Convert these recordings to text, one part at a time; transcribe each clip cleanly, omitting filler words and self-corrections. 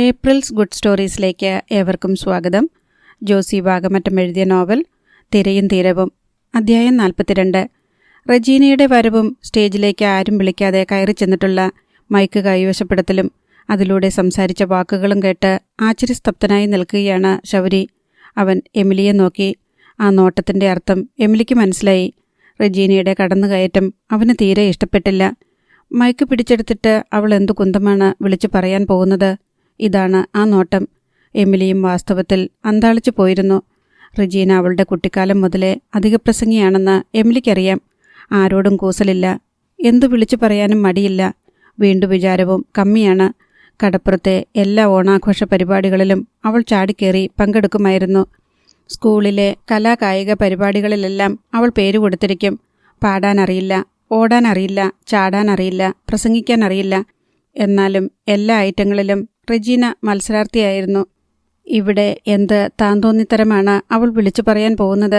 April's good സ്റ്റോറീസിലേക്ക് ഏവർക്കും സ്വാഗതം. ജോസി വാഗമറ്റം എഴുതിയ നോവൽ തിരയും തീരവും, അധ്യായം 42. റജീനയുടെ വരവും സ്റ്റേജിലേക്ക് ആരും വിളിക്കാതെ കയറി ചെന്നിട്ടുള്ള മൈക്ക് കൈവശപ്പെടുത്തലും അതിലൂടെ സംസാരിച്ച വാക്കുകളും കേട്ട് ആശ്ചര്യസ്തബ്ധനായി നിൽക്കുകയാണ് ശൗരി. അവൻ എമിലിയെ നോക്കി. ആ നോട്ടത്തിൻ്റെ അർത്ഥം എമിലിക്ക് മനസ്സിലായി. റജീനയുടെ കടന്നുകയറ്റം അവന് തീരെ ഇഷ്ടപ്പെട്ടില്ല. മൈക്ക് പിടിച്ചെടുത്തിട്ട് അവൾ എന്തു കുന്തമാണ് വിളിച്ചു പറയാൻ പോകുന്നത്? ഇതാണ് ആ നോട്ടം. എമിലിയും വാസ്തവത്തിൽ അന്താളിച്ചു പോയിരുന്നു. റജീന അവളുടെ കുട്ടിക്കാലം മുതലേ അധികപ്രസംഗിയാണെന്ന് എമിലിക്കറിയാം. ആരോടും കൂസലില്ല, എന്തു വിളിച്ചു പറയാനും മടിയില്ല. വീണ്ടു വിചാരവും കമ്മിയാണ്. കടപ്പുറത്തെ എല്ലാ ഓണാഘോഷ പരിപാടികളിലും അവൾ ചാടിക്കേറി പങ്കെടുക്കുമായിരുന്നു. സ്കൂളിലെ കലാകായിക പരിപാടികളിലെല്ലാം അവൾ പേര് കൊടുത്തിരിക്കും. പാടാനറിയില്ല, ഓടാനറിയില്ല, ചാടാനറിയില്ല, പ്രസംഗിക്കാനറിയില്ല. എന്നാലും എല്ലാ ഐറ്റങ്ങളിലും റജീന മത്സരാർത്ഥിയായിരുന്നു. ഇവിടെ എന്ത് താന്തോന്നിത്തരമാണ് അവൾ വിളിച്ചു പറയാൻ പോകുന്നത്?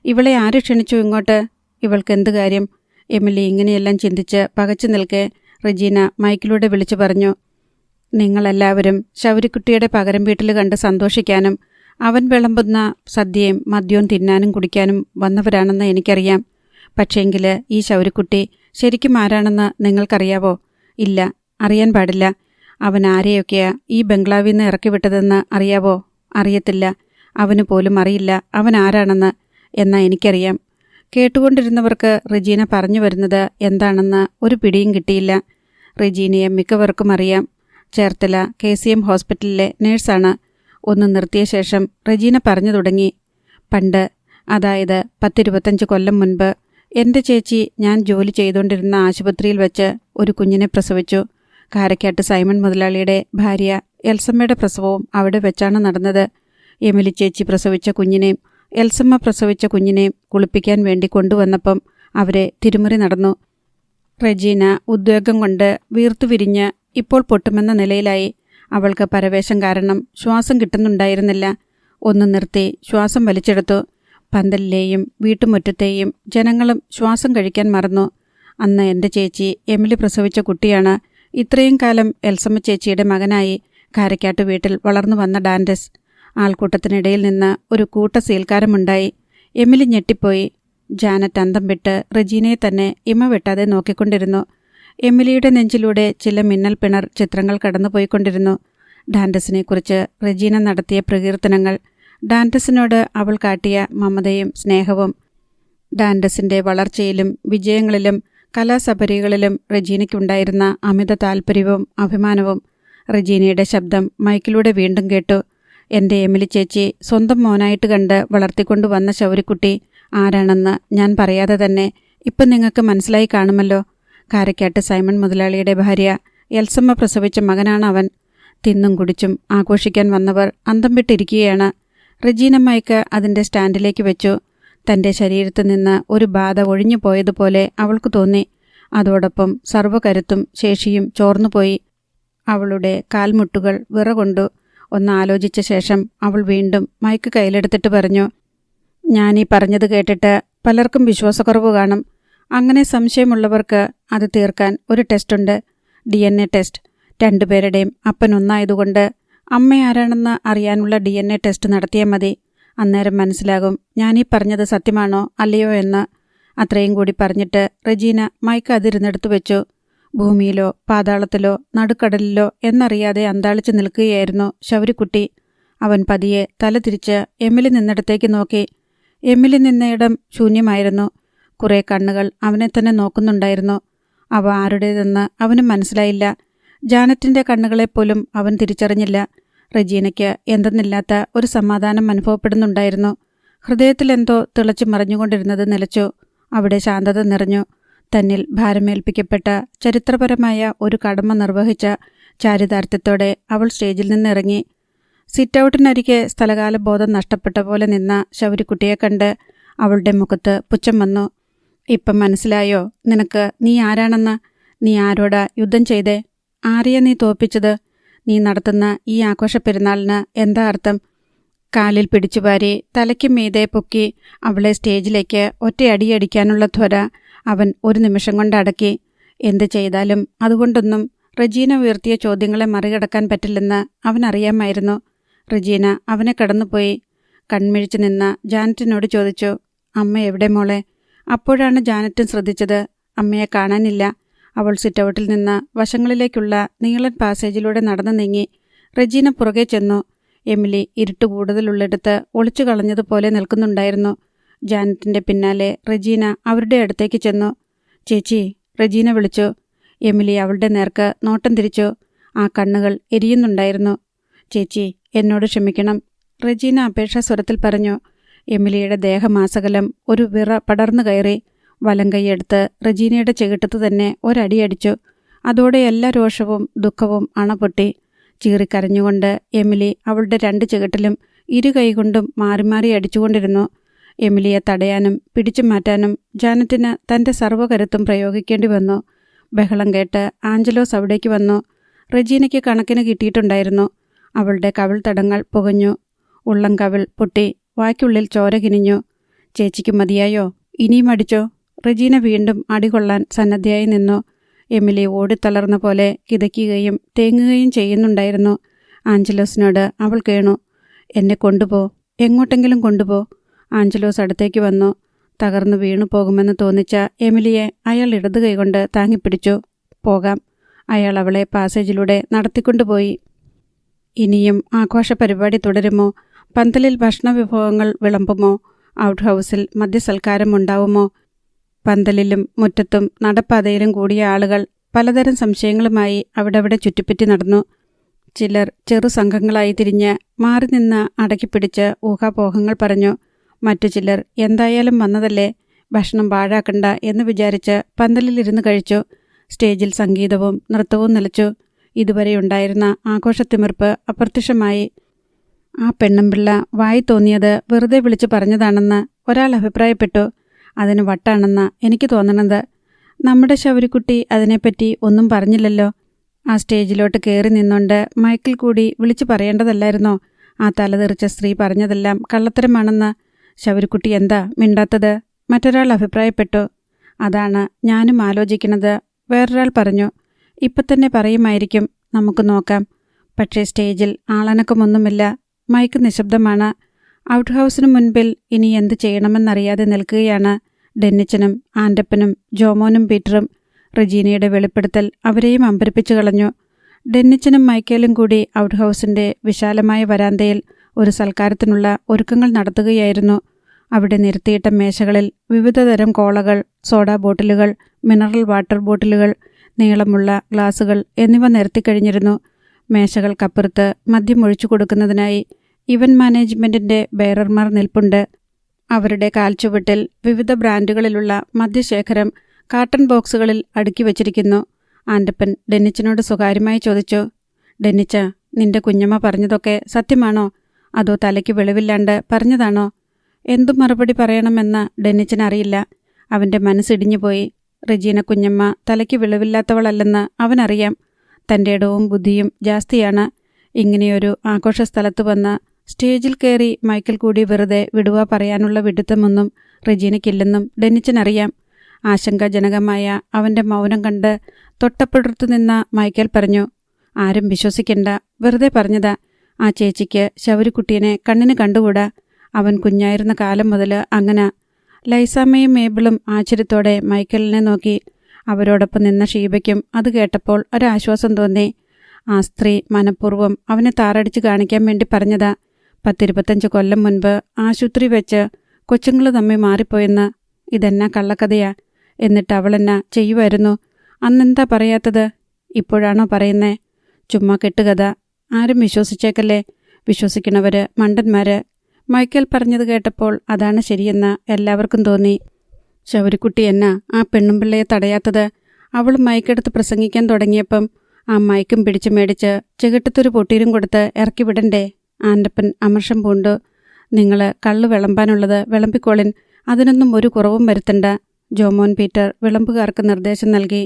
ഇവളെ ആര് ക്ഷണിച്ചു ഇങ്ങോട്ട്? ഇവൾക്കെന്ത് കാര്യം? എമിലി ഇങ്ങനെയെല്ലാം ചിന്തിച്ച് പകച്ചു നിൽക്കെ റജീന മൈക്കിലൂടെ വിളിച്ചു പറഞ്ഞു, നിങ്ങളെല്ലാവരും ശൗരിക്കുട്ടിയുടെ പകരം വീട്ടിൽ കണ്ട് സന്തോഷിക്കാനും അവൻ വിളമ്പുന്ന സദ്യയും മദ്യവും തിന്നാനും കുടിക്കാനും വന്നവരാണെന്ന് എനിക്കറിയാം. പക്ഷേങ്കിൽ ഈ ശൗരിക്കുട്ടി ശരിക്കും ആരാണെന്ന് നിങ്ങൾക്കറിയാവോ? ഇല്ല, അറിയാൻ പാടില്ല. അവൻ ആരെയൊക്കെയാ ഈ ബംഗ്ലാവിൽ നിന്ന് ഇറക്കിവിട്ടതെന്ന് അറിയാവോ? അറിയത്തില്ല. അവന് പോലും അറിയില്ല അവൻ ആരാണെന്ന്. എന്നാൽ എനിക്കറിയാം. കേട്ടുകൊണ്ടിരുന്നവർക്ക് റജീന പറഞ്ഞു വരുന്നത് എന്താണെന്ന് ഒരു പിടിയും കിട്ടിയില്ല. റജീനയെ മിക്കവർക്കും അറിയാം. ചേർത്തല KCM ഹോസ്പിറ്റലിലെ നേഴ്സാണ്. ഒന്ന് നിർത്തിയ ശേഷം റജീന പറഞ്ഞു തുടങ്ങി. പണ്ട്, അതായത് 10-25 കൊല്ലം മുൻപ്, എൻ്റെ ചേച്ചി ഞാൻ ജോലി ചെയ്തുകൊണ്ടിരുന്ന ആശുപത്രിയിൽ വെച്ച് ഒരു കുഞ്ഞിനെ പ്രസവിച്ചു. കാരക്കാട്ട് സൈമൺ മുതലാളിയുടെ ഭാര്യ എൽസമ്മയുടെ പ്രസവവും അവിടെ വെച്ചാണ് നടന്നത്. എമിലി ചേച്ചി പ്രസവിച്ച കുഞ്ഞിനെയും എൽസമ്മ പ്രസവിച്ച കുഞ്ഞിനെയും കുളിപ്പിക്കാൻ വേണ്ടി കൊണ്ടുവന്നപ്പം അവരെ തിരുമുറി നടന്നു. റജീന ഉദ്വേഗം കൊണ്ട് വീർത്തുവിരിഞ്ഞ് ഇപ്പോൾ പൊട്ടുമെന്ന നിലയിലായി. അവൾക്ക് പരവേശം കാരണം ശ്വാസം കിട്ടുന്നുണ്ടായിരുന്നില്ല. ഒന്ന് നിർത്തി ശ്വാസം വലിച്ചെടുത്തു. പന്തലിലെയും വീട്ടുമുറ്റത്തെയും ജനങ്ങളും ശ്വാസം കഴിക്കാൻ മറന്നു. അന്ന് എൻ്റെ ചേച്ചി എമിലി പ്രസവിച്ച കുട്ടിയാണ് ഇത്രയും കാലം എൽസമ്മ ചേച്ചിയുടെ മകനായി കാരക്കാട്ട് വീട്ടിൽ വളർന്നു വന്ന ഡാൻഡസ്. ആൾക്കൂട്ടത്തിനിടയിൽ നിന്ന് ഒരു കൂട്ട സീൽക്കാരമുണ്ടായി. എമിലി ഞെട്ടിപ്പോയി. ജാനറ്റ് അന്തം വിട്ട് റജീനയെ തന്നെ ഇമ വെട്ടാതെ നോക്കിക്കൊണ്ടിരുന്നു. എമിലിയുടെ നെഞ്ചിലൂടെ ചില മിന്നൽ പിണർ ചിത്രങ്ങൾ കടന്നുപോയിക്കൊണ്ടിരുന്നു. ഡാൻഡസിനെക്കുറിച്ച് റജീന നടത്തിയ പ്രകീർത്തനങ്ങൾ, ഡാൻഡസിനോട് അവൾ കാട്ടിയ മമതയും സ്നേഹവും, ഡാൻഡസിൻ്റെ വളർച്ചയിലും വിജയങ്ങളിലും കലാസപരികളിലും റജീനയ്ക്കുണ്ടായിരുന്ന അമിത താൽപ്പര്യവും അഭിമാനവും. റജീനയുടെ ശബ്ദം മൈക്കിലൂടെ വീണ്ടും കേട്ടു. എൻ്റെ എമിലി ചേച്ചി സ്വന്തം മോനായിട്ട് കണ്ട് വളർത്തിക്കൊണ്ടുവന്ന ശൗരിക്കുട്ടി ആരാണെന്ന് ഞാൻ പറയാതെ തന്നെ ഇപ്പം നിങ്ങൾക്ക് മനസ്സിലായി കാണുമല്ലോ. കാരക്കാട്ട് സൈമൺ മുതലാളിയുടെ ഭാര്യ എൽസമ്മ പ്രസവിച്ച മകനാണ് അവൻ. തിന്നും കുടിച്ചും ആഘോഷിക്കാൻ വന്നവർ അന്തം വിട്ടിരിക്കുകയാണ്. റജീന മൈക്ക് അതിൻ്റെ സ്റ്റാൻഡിലേക്ക് വെച്ചു. തൻ്റെ ശരീരത്തു നിന്ന് ഒരു ബാധ ഒഴിഞ്ഞു പോയതുപോലെ അവൾക്ക് തോന്നി. അതോടൊപ്പം സർവ്വകരുത്തും ശേഷിയും ചോർന്നുപോയി. അവളുടെ കാൽമുട്ടുകൾ വിറകൊണ്ടു. ഒന്നാലോചിച്ച ശേഷം അവൾ വീണ്ടും മൈക്ക് കയ്യിലെടുത്തിട്ട് പറഞ്ഞു, ഞാനീ പറഞ്ഞത് കേട്ടിട്ട് പലർക്കും വിശ്വാസക്കുറവ് കാണും. അങ്ങനെ സംശയമുള്ളവർക്ക് അത് തീർക്കാൻ ഒരു ടെസ്റ്റുണ്ട്, DNA ടെസ്റ്റ്. രണ്ടുപേരുടെയും അപ്പൻ ഒന്നായതുകൊണ്ട് അമ്മ ആരാണെന്ന് അറിയാനുള്ള DNA ടെസ്റ്റ് നടത്തിയാൽ മതി. അന്നേരം മനസ്സിലാകും ഞാനീ പറഞ്ഞത് സത്യമാണോ അല്ലയോ എന്ന്. അത്രയും കൂടി പറഞ്ഞിട്ട് റജീന മൈക്ക് അതിരുന്നെടുത്തു വെച്ചു. ഭൂമിയിലോ പാതാളത്തിലോ നടുക്കടലിലോ എന്നറിയാതെ അന്താളിച്ചു നിൽക്കുകയായിരുന്നു ശൗരിക്കുട്ടി. അവൻ പതിയെ തല തിരിച്ച് എമിലി നിന്നിടത്തേക്ക് നോക്കി. എമിലി നിന്നയിടം ശൂന്യമായിരുന്നു. കുറേ കണ്ണുകൾ അവനെ തന്നെ നോക്കുന്നുണ്ടായിരുന്നു. അവ ആരുടേതെന്ന് അവന് മനസ്സിലായില്ല. ജാനറ്റിൻ്റെ കണ്ണുകളെപ്പോലും അവൻ തിരിച്ചറിഞ്ഞില്ല. റജീനയ്ക്ക് എന്തെന്നില്ലാത്ത ഒരു സമാധാനം അനുഭവപ്പെടുന്നുണ്ടായിരുന്നു. ഹൃദയത്തിലെന്തോ തിളച്ചു മറിഞ്ഞുകൊണ്ടിരുന്നത് നിലച്ചു. അവിടെ ശാന്തത നിറഞ്ഞു. തന്നിൽ ഭാരമേൽപ്പിക്കപ്പെട്ട ചരിത്രപരമായ ഒരു കടമ നിർവഹിച്ച ചാരിതാർത്ഥ്യത്തോടെ അവൾ സ്റ്റേജിൽ നിന്നിറങ്ങി. സിറ്റൗട്ടിനരികെ സ്ഥലകാലബോധം നഷ്ടപ്പെട്ട പോലെ നിന്ന ശൗരിക്കുട്ടിയെ കണ്ട് അവളുടെ മുഖത്ത് പുച്ഛം വന്നു. ഇപ്പം മനസ്സിലായോ നിനക്ക് നീ ആരാണെന്ന്? നീ ആരോടാ യുദ്ധം ചെയ്തേ? ആരെയാ നീ തോൽപ്പിച്ചത്? നീ നടത്തുന്ന ഈ ആഘോഷപ്പെരുന്നാളിന് എന്താ അർത്ഥം? കാലിൽ പിടിച്ചുപാരി തലയ്ക്ക് മീതെ പൊക്കി അവളെ സ്റ്റേജിലേക്ക് ഒറ്റയടിയടിക്കാനുള്ള ത്വര അവൻ ഒരു നിമിഷം കൊണ്ട് അടക്കി. എന്ത് ചെയ്താലും അതുകൊണ്ടൊന്നും റെജീന ഉയർത്തിയ ചോദ്യങ്ങളെ മറികടക്കാൻ പറ്റില്ലെന്ന് അവനറിയാമായിരുന്നു. റെജീന അവനെ കടന്നുപോയി. കൺമിഴിച്ചു നിന്ന ജാനറ്റിനോട് ചോദിച്ചു, അമ്മ എവിടെ മോളെ? അപ്പോഴാണ് ജാനറ്റും ശ്രദ്ധിച്ചത്. അമ്മയെ കാണാനില്ല. അവൾ സിറ്റൗട്ടിൽ നിന്ന് വശങ്ങളിലേക്കുള്ള നീളൻ പാസേജിലൂടെ നടന്നു നീങ്ങി. റെജീന പുറകെ ചെന്നു. എമിലി ഇരുട്ട് കൂടുതലുള്ളിടത്ത് ഒളിച്ചു കളഞ്ഞതുപോലെ നിൽക്കുന്നുണ്ടായിരുന്നു. ജാനറ്റിൻ്റെ പിന്നാലെ റെജീന അവരുടെ അടുത്തേക്ക് ചെന്നു. ചേച്ചി, റെജീന വിളിച്ചു. എമിലി അവളുടെ നേർക്ക് നോട്ടം തിരിച്ചു. ആ കണ്ണുകൾ എരിയുന്നുണ്ടായിരുന്നു. ചേച്ചി, എന്നോട് ക്ഷമിക്കണം, റെജീന അപേക്ഷാസ്വരത്തിൽ പറഞ്ഞു. എമിലിയുടെ ദേഹമാസകലം ഒരു വിറ പടർന്നു കയറി. വലം കൈയെടുത്ത് റെജീനയുടെ ചെകിട്ടത്ത് തന്നെ ഒരടിയടിച്ചു. അതോടെ എല്ലാ രോഷവും ദുഃഖവും അണപൊട്ടി. ചീറിക്കരഞ്ഞുകൊണ്ട് എമിലി അവളുടെ 2 ചെകിട്ടിലും ഇരു കൈകൊണ്ടും മാറി മാറി അടിച്ചുകൊണ്ടിരുന്നു. എമിലിയെ തടയാനും പിടിച്ചു മാറ്റാനും ജാനറ്റിന് തൻ്റെ സർവ്വകരുത്തും പ്രയോഗിക്കേണ്ടി വന്നു. ബഹളം കേട്ട് ആഞ്ചലോസ് അവിടേക്ക് വന്നു. റെജീനയ്ക്ക് കണക്കിന് കിട്ടിയിട്ടുണ്ടായിരുന്നു. അവളുടെ കവിൾ തടങ്ങൾ പുകഞ്ഞു. ഉള്ളം കവിൾ പൊട്ടി. വായ്ക്കുള്ളിൽ ചോര കിനിഞ്ഞു. ചേച്ചിക്ക് മതിയായോ? ഇനിയും അടിച്ചോ? റെജീന വീണ്ടും അടികൊള്ളാൻ സന്നദ്ധയായി നിന്നു. എമിലി ഓടിത്തളർന്ന പോലെ കിതയ്ക്കുകയും തേങ്ങുകയും ചെയ്യുന്നുണ്ടായിരുന്നു. ആഞ്ചലോസിനോട് അവൾ കേണു. എന്നെ കൊണ്ടുപോ, എങ്ങോട്ടെങ്കിലും കൊണ്ടുപോ. ആഞ്ചലോസ് അടുത്തേക്ക് വന്നു. തകർന്നു വീണു പോകുമെന്ന് തോന്നിച്ച എമിലിയെ അയാൾ ഇടതു കൈകൊണ്ട് താങ്ങിപ്പിടിച്ചു. പോകാം. അയാൾ അവളെ പാസേജിലൂടെ നടത്തിക്കൊണ്ടുപോയി. ഇനിയും ആഘോഷ പരിപാടി തുടരുമോ? പന്തലിൽ ഭക്ഷണവിഭവങ്ങൾ വിളമ്പുമോ? ഔട്ട് ഹൗസിൽ മദ്യസൽക്കാരം ഉണ്ടാവുമോ? പന്തലിലും മുറ്റത്തും നടപ്പാതയിലും കൂടിയ ആളുകൾ പലതരം സംശയങ്ങളുമായി അവിടെ ചുറ്റിപ്പറ്റി നടന്നു. ചിലർ ചെറു സംഘങ്ങളായി തിരിഞ്ഞ് മാറി നിന്ന് അടക്കിപ്പിടിച്ച് ഊഹാപോഹങ്ങൾ പറഞ്ഞു. മറ്റു ചിലർ എന്തായാലും വന്നതല്ലേ, ഭക്ഷണം പാഴാക്കണ്ട എന്ന് വിചാരിച്ച് പന്തലിലിരുന്ന് കഴിച്ചു. സ്റ്റേജിൽ സംഗീതവും നൃത്തവും നിലച്ചു. ഇതുവരെയുണ്ടായിരുന്ന ആഘോഷത്തിമിർപ്പ് അപ്രത്യക്ഷമായി. ആ പെണ്ണുമ്പിള്ള വായി തോന്നിയത് വെറുതെ വിളിച്ചു പറഞ്ഞതാണെന്ന് ഒരാൾ അഭിപ്രായപ്പെട്ടു. അതിന് വട്ടാണെന്ന എനിക്ക് തോന്നണത്. നമ്മുടെ ശൗരിക്കുട്ടി അതിനെപ്പറ്റി ഒന്നും പറഞ്ഞില്ലല്ലോ. ആ സ്റ്റേജിലോട്ട് കയറി നിന്നുകൊണ്ട് മൈക്കിൽ കൂടി വിളിച്ചു പറയേണ്ടതല്ലായിരുന്നോ ആ തലതെറിച്ച സ്ത്രീ പറഞ്ഞതെല്ലാം കള്ളത്തരമാണെന്ന്? ശൗരിക്കുട്ടി എന്താ മിണ്ടാത്തത്? മറ്റൊരാൾ അഭിപ്രായപ്പെട്ടു. അതാണ് ഞാനും ആലോചിക്കുന്നത്, വേറൊരാൾ പറഞ്ഞു. ഇപ്പം തന്നെ പറയുമായിരിക്കും, നമുക്ക് നോക്കാം. പക്ഷേ സ്റ്റേജിൽ ആളനക്കമൊന്നുമില്ല. മൈക്ക് നിശബ്ദമാണ്. ഔട്ട് ഹൗസിനു മുൻപിൽ ഇനി എന്ത് ചെയ്യണമെന്നറിയാതെ നിൽക്കുകയാണ് ഡെന്നിച്ചനും ആൻ്റപ്പനും ജോമോനും പീറ്ററും. റെജീനയുടെ വെളിപ്പെടുത്തൽ അവരെയും അമ്പരിപ്പിച്ചു കളഞ്ഞു. ഡെന്നിച്ചനും മൈക്കേലും കൂടി ഔട്ട് ഹൗസിൻ്റെ വിശാലമായ വരാന്തയിൽ ഒരു സൽക്കാരത്തിനുള്ള ഒരുക്കങ്ങൾ നടത്തുകയായിരുന്നു. അവിടെ നിരത്തിയിട്ട മേശകളിൽ വിവിധതരം കോളകൾ, സോഡാ ബോട്ടിലുകൾ, മിനറൽ വാട്ടർ ബോട്ടിലുകൾ, നീളമുള്ള ഗ്ലാസുകൾ എന്നിവ നിരത്തിക്കഴിഞ്ഞിരുന്നു. മേശകൾക്കപ്പുറത്ത് മദ്യം ഒഴിച്ചു കൊടുക്കുന്നതിനായി ഇവന്റ് മാനേജ്മെൻറ്റിൻ്റെ ബെയറർമാർ നിൽപ്പുണ്ട്. അവരുടെ കാൽച്ചുവട്ടിൽ വിവിധ ബ്രാൻഡുകളിലുള്ള മദ്യശേഖരം കാട്ടൺ ബോക്സുകളിൽ അടുക്കി വച്ചിരിക്കുന്നു. ആൻ്റപ്പൻ ഡെന്നിച്ചനോട് സ്വകാര്യമായി ചോദിച്ചു, ഡെന്നിച്ച, നിന്റെ കുഞ്ഞമ്മ പറഞ്ഞതൊക്കെ സത്യമാണോ? അതോ തലയ്ക്ക് വെളിവില്ലാണ്ട് പറഞ്ഞതാണോ? എന്തു മറുപടി പറയണമെന്ന് ഡെന്നിച്ചനറിയില്ല. അവൻ്റെ മനസ്സിടിഞ്ഞുപോയി. റെജീന കുഞ്ഞമ്മ തലയ്ക്ക് വെളിവില്ലാത്തവളല്ലെന്ന് അവനറിയാം. തൻ്റെ ഇടവും ബുദ്ധിയും ജാസ്തിയാണ്. ഇങ്ങനെയൊരു ആഘോഷ സ്ഥലത്ത് വന്ന് സ്റ്റേജിൽ കയറി മൈക്കിൽ കൂടി വെറുതെ വിടുക പറയാനുള്ള വിടുത്തമൊന്നും റെജീനയ്ക്കില്ലെന്നും ഡെന്നിച്ചനറിയാം. ആശങ്കാജനകമായ അവൻ്റെ മൗനം കണ്ട് തൊട്ടപ്പുറത്തു നിന്ന മൈക്കേൽ പറഞ്ഞു, ആരും വിശ്വസിക്കണ്ട, വെറുതെ പറഞ്ഞതാ. ആ ചേച്ചിക്ക് ശൗരിക്കുട്ടീനെ കണ്ണിന് കണ്ടുകൂടാ. അവൻ കുഞ്ഞായിരുന്ന കാലം മുതൽ അങ്ങനെ. ലൈസാമ്മയും മേബിളും ആശ്ചര്യത്തോടെ മൈക്കലിനെ നോക്കി. അവരോടൊപ്പം നിന്ന ഷീബയ്ക്കും അത് കേട്ടപ്പോൾ ഒരാശ്വാസം തോന്നി. ആ സ്ത്രീ മനഃപൂർവ്വം അവനെ താറടിച്ച് കാണിക്കാൻ വേണ്ടി പറഞ്ഞതാ. 10-25 കൊല്ലം മുൻപ് ആശുപത്രി വെച്ച് കൊച്ചുങ്ങൾ തമ്മിൽ മാറിപ്പോയെന്ന്. ഇതെന്നാ കള്ളക്കഥയാ? എന്നിട്ട് അവളെന്നാ ചെയ്യുമായിരുന്നു? അന്നെന്താ പറയാത്തത്? ഇപ്പോഴാണോ പറയുന്നേ? ചുമ്മാ കെട്ടുകഥ. ആരും വിശ്വസിച്ചേക്കല്ലേ. വിശ്വസിക്കണവർ മണ്ടന്മാർ. മൈക്കേൽ പറഞ്ഞത് കേട്ടപ്പോൾ അതാണ് ശരിയെന്ന് എല്ലാവർക്കും തോന്നി. ശൗരിക്കുട്ടി എന്നാ ആ പെണ്ണുമ്പിള്ളയെ തടയാത്തത്? അവൾ മൈക്കെടുത്ത് പ്രസംഗിക്കാൻ തുടങ്ങിയപ്പം ആ മൈക്കും പിടിച്ചു മേടിച്ച് ചെകിട്ടത്തൊരു പൊട്ടീരും കൊടുത്ത് ഇറക്കി വിടണ്ടേ? ആൻ്റപ്പൻ അമർഷം പൂണ്ടു. നിങ്ങൾ കള്ളു വിളമ്പാനുള്ളത് വിളമ്പിക്കോളിൻ, അതിനൊന്നും ഒരു കുറവും വരുത്തണ്ട. ജോമോൻ പീറ്റർ വിളമ്പുകാർക്ക് നിർദ്ദേശം നൽകി.